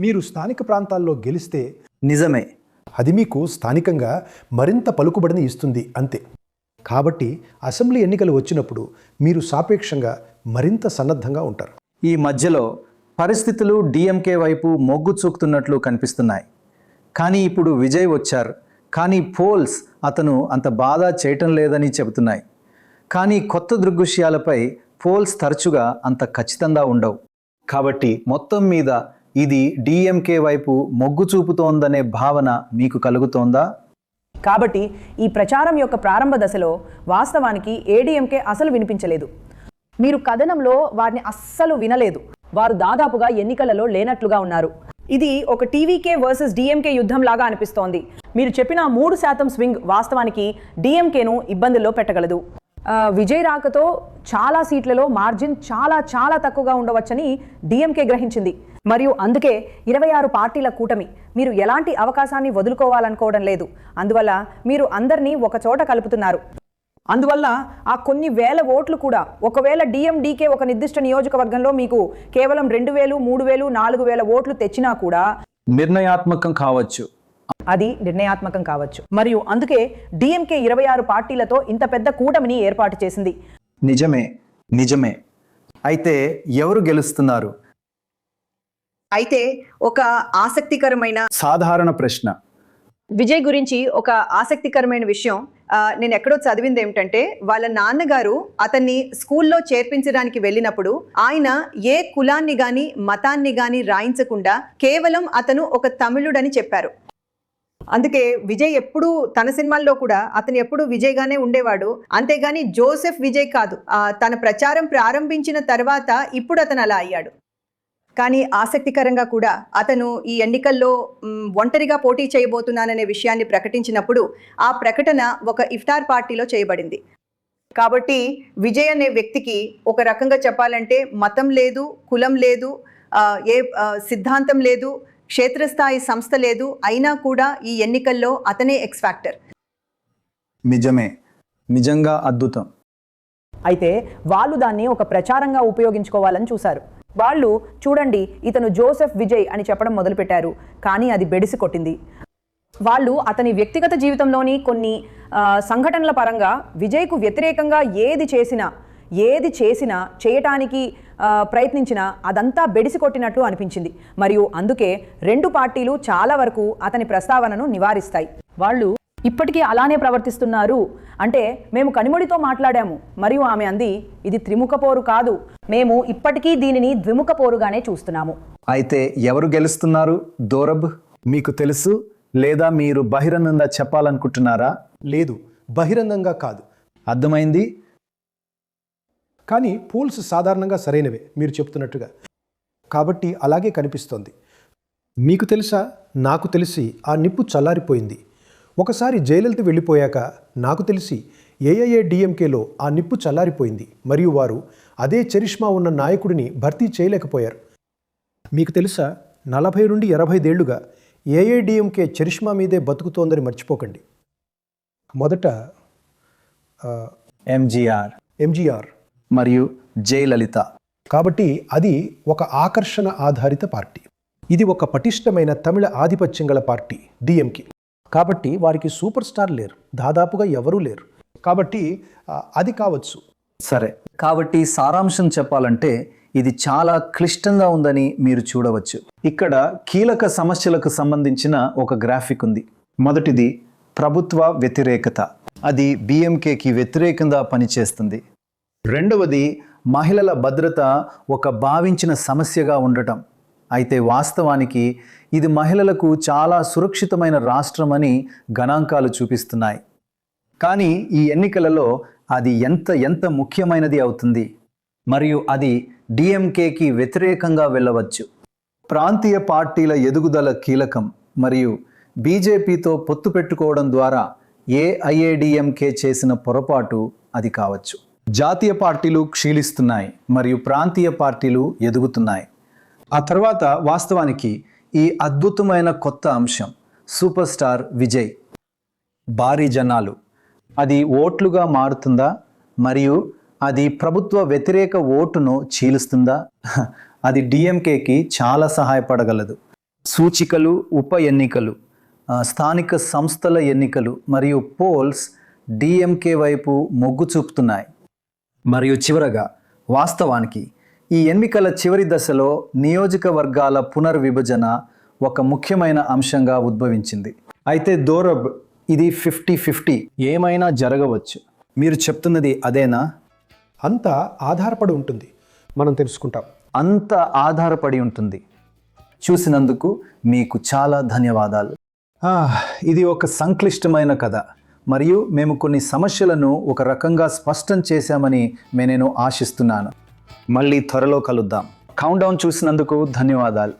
మీరు స్థానిక ప్రాంతాల్లో గెలిస్తే నిజమే, అది మీకు స్థానికంగా మరింత పలుకుబడిని ఇస్తుంది అంతే. కాబట్టి అసెంబ్లీ ఎన్నికలు వచ్చినప్పుడు మీరు సాపేక్షంగా మరింత సన్నద్ధంగా ఉంటారు. ఈ మధ్యలో పరిస్థితులు డిఎంకే వైపు మొగ్గు చూపుతున్నట్లు కనిపిస్తున్నాయి. కానీ ఇప్పుడు విజయ్ వచ్చారు, కానీ పోల్స్ అతను అంత బాధ చేయటం లేదని చెబుతున్నాయి. కానీ కొత్త దృగ్విషయాలపై పోల్స్ తరచుగా అంత ఖచ్చితంగా ఉండవు. కాబట్టి మొత్తం మీద ఇది డిఎంకే వైపు మొగ్గు చూపుతోందనే భావన మీకు కలుగుతోందా? కాబట్టి ఈ ప్రచారం యొక్క ప్రారంభ దశలో వాస్తవానికి ఏడీఎంకే అసలు వినిపించలేదు. మీరు కథనంలో వారిని అస్సలు వినలేదు. వారు దాదాపుగా ఎన్నికలలో లేనట్లుగా ఉన్నారు. ఇది ఒక టీవీకే వర్సెస్ డిఎంకే యుద్ధం లాగా అనిపిస్తోంది. మీరు చెప్పిన 3% స్వింగ్ వాస్తవానికి డిఎంకేను ఇబ్బందుల్లో పెట్టగలదు. విజయ్ రాకతో చాలా సీట్లలో మార్జిన్ చాలా చాలా తక్కువగా ఉండవచ్చని డిఎంకే గ్రహించింది. మరియు అందుకే 26 పార్టీల కూటమి. మీరు ఎలాంటి అవకాశాన్ని వదులుకోవాలనుకోవడం లేదు. అందువల్ల మీరు అందరినీ ఒక చోట కలుపుతున్నారు. అందువల్ల ఆ కొన్ని వేల ఓట్లు కూడా, ఒకవేళ డిఎండికే ఒక నిర్దిష్ట నియోజకవర్గంలో మీకు కేవలం 2000, 3000, 4000 ఓట్లు తెచ్చినా కూడా నిర్ణయాత్మకం కావచ్చు. అది నిర్ణయాత్మకం కావచ్చు. మరియు అందుకే డిఎంకే 26 పార్టీలతో ఇంత పెద్ద కూటమిని ఏర్పాటు చేసింది. నిజమే. అయితే ఎవరు గెలుస్తున్నారు? అయితే ఒక ఆసక్తికరమైన సాధారణ ప్రశ్న. విజయ్ గురించి ఒక ఆసక్తికరమైన విషయం నేను ఎక్కడో చదివింది ఏమిటంటే, వాళ్ళ నాన్నగారు అతన్ని స్కూల్లో చేర్పించడానికి వెళ్ళినప్పుడు ఆయన ఏ కులాన్ని గాని మతాన్ని గాని రాయించకుండా కేవలం అతను ఒక తమిళుడని చెప్పారు. అందుకే విజయ్ ఎప్పుడు తన సినిమాల్లో కూడా అతను ఎప్పుడు విజయ్ గానే ఉండేవాడు. అంతేగాని జోసెఫ్ విజయ్ కాదు. తన ప్రచారం ప్రారంభించిన తర్వాత ఇప్పుడు అతను అలా అయ్యాడు. కానీ ఆసక్తికరంగా కూడా అతను ఈ ఎన్నికల్లో ఒంటరిగా పోటీ చేయబోతున్నాననే విషయాన్ని ప్రకటించినప్పుడు ఆ ప్రకటన ఒక ఇఫ్తార్ పార్టీలో చేయబడింది. కాబట్టి విజయ్ అనే వ్యక్తికి ఒక రకంగా చెప్పాలంటే మతం లేదు, కులం లేదు, ఏ సిద్ధాంతం లేదు, క్షేత్రస్థాయి సంస్థ లేదు. అయినా కూడా ఈ ఎన్నికల్లో అతనే ఎక్స్ ఫ్యాక్టర్. నిజంగా అద్భుతం. అయితే వాళ్ళు దాన్ని ఒక ప్రచారంగా ఉపయోగించుకోవాలని చూశారు. వాళ్ళు చూడండి ఇతను జోసెఫ్ విజయ్ అని చెప్పడం మొదలుపెట్టారు. కానీ అది బెడిసి కొట్టింది. వాళ్ళు అతని వ్యక్తిగత జీవితంలోని కొన్ని సంఘటనల పరంగా విజయ్కు వ్యతిరేకంగా ఏది చేసినా చేయటానికి ప్రయత్నించినా అదంతా బెడిసి కొట్టినట్టు అనిపించింది. మరియు అందుకే 2 పార్టీలు చాలా వరకు అతని ప్రస్తావనను నివారిస్తాయి. వాళ్ళు ఇప్పటికీ అలానే ప్రవర్తిస్తున్నారు. అంటే మేము కనిమొడితో మాట్లాడాము మరియు ఆమె అంది, ఇది త్రిముఖ పోరు కాదు, మేము ఇప్పటికీ దీనిని ద్విముఖ పోరుగానే చూస్తున్నాము. అయితే ఎవరు గెలుస్తున్నారు దోరబ్? మీకు తెలుసు లేదా మీరు బహిరంగంగా చెప్పాలనుకుంటున్నారా? లేదు, బహిరంగంగా కాదు. అర్థమైంది. కానీ పోల్స్ సాధారణంగా సరైనవే మీరు చెప్తున్నట్టుగా. కాబట్టి అలాగే కనిపిస్తోంది. మీకు తెలుసా, నాకు తెలిసి ఆ నిప్పు చల్లారిపోయింది. ఒకసారి జయలలిత వెళ్ళిపోయాక నాకు తెలిసి ఏఐఏడిఎంకేలో ఆ నిప్పు చల్లారిపోయింది మరియు వారు అదే చరిష్మా ఉన్న నాయకుడిని భర్తీ చేయలేకపోయారు. మీకు తెలుసా, 40 నుండి 80 ఏళ్లుగా ఏఐఏడిఎంకే చరిష్మా మీదే బతుకుతోందని మర్చిపోకండి. మొదట ఎంజీఆర్ మరియు జయలలిత. కాబట్టి అది ఒక ఆకర్షణ ఆధారిత పార్టీ. ఇది ఒక పటిష్టమైన తమిళ ఆధిపత్యం గల పార్టీ డిఎంకే. కాబట్టి వారికి సూపర్ స్టార్ లేరు, దాదాపుగా ఎవరూ లేరు. కాబట్టి అది కావచ్చు. సరే, కాబట్టి సారాంశం చెప్పాలంటే ఇది చాలా క్లిష్టంగా ఉందని మీరు చూడవచ్చు. ఇక్కడ కీలక సమస్యలకు సంబంధించిన ఒక గ్రాఫిక్ ఉంది. మొదటిది ప్రభుత్వ వ్యతిరేకత. అది బిఎంకేకి వ్యతిరేకంగా పనిచేస్తుంది. రెండవది మహిళల భద్రత ఒక భావించిన సమస్యగా ఉండటం. అయితే వాస్తవానికి ఇది మహిళలకు చాలా సురక్షితమైన రాష్ట్రం అని గణాంకాలు చూపిస్తున్నాయి. కానీ ఈ ఎన్నికలలో అది ఎంత ముఖ్యమైనది అవుతుంది మరియు అది డిఎంకేకి వ్యతిరేకంగా వెళ్ళవచ్చు. ప్రాంతీయ పార్టీల ఎదుగుదల కీలకం మరియు బీజేపీతో పొత్తు పెట్టుకోవడం ద్వారా ఏఐఏడిఎంకే చేసిన పొరపాటు అది కావచ్చు. జాతీయ పార్టీలు క్షీణిస్తున్నాయి మరియు ప్రాంతీయ పార్టీలు ఎదుగుతున్నాయి. ఆ తర్వాత వాస్తవానికి ఈ అద్భుతమైన కొత్త అంశం సూపర్ స్టార్ విజయ్, భారీ జనాలు, అది ఓట్లుగా మారుతుందా మరియు అది ప్రభుత్వ వ్యతిరేక ఓటును చీలుస్తుందా? అది డిఎంకేకి చాలా సహాయపడగలదు. సూచికలు, ఉప ఎన్నికలు, స్థానిక సంస్థల ఎన్నికలు మరియు పోల్స్ డిఎంకే వైపు మొగ్గు చూపుతున్నాయి. మరియు చివరగా వాస్తవానికి ఈ ఎన్నికల చివరి దశలో నియోజకవర్గాల పునర్విభజన ఒక ముఖ్యమైన అంశంగా ఉద్భవించింది. అయితే దోరబ్, ఇది 50-50, ఏమైనా జరగవచ్చు. మీరు చెప్తున్నది అదేనా? అంతా ఆధారపడి ఉంటుంది, మనం తెలుసుకుంటాం. అంత ఆధారపడి ఉంటుంది. చూసినందుకు మీకు చాలా ధన్యవాదాలు. ఇది ఒక సంక్లిష్టమైన కథ మరియు మేము కొన్ని సమస్యలను ఒక రకంగా స్పష్టం చేశామని నేను ఆశిస్తున్నాను. మళ్ళీ త్వరలో కలుద్దాం. కౌంట్ డౌన్ చూసినందుకు ధన్యవాదాలు.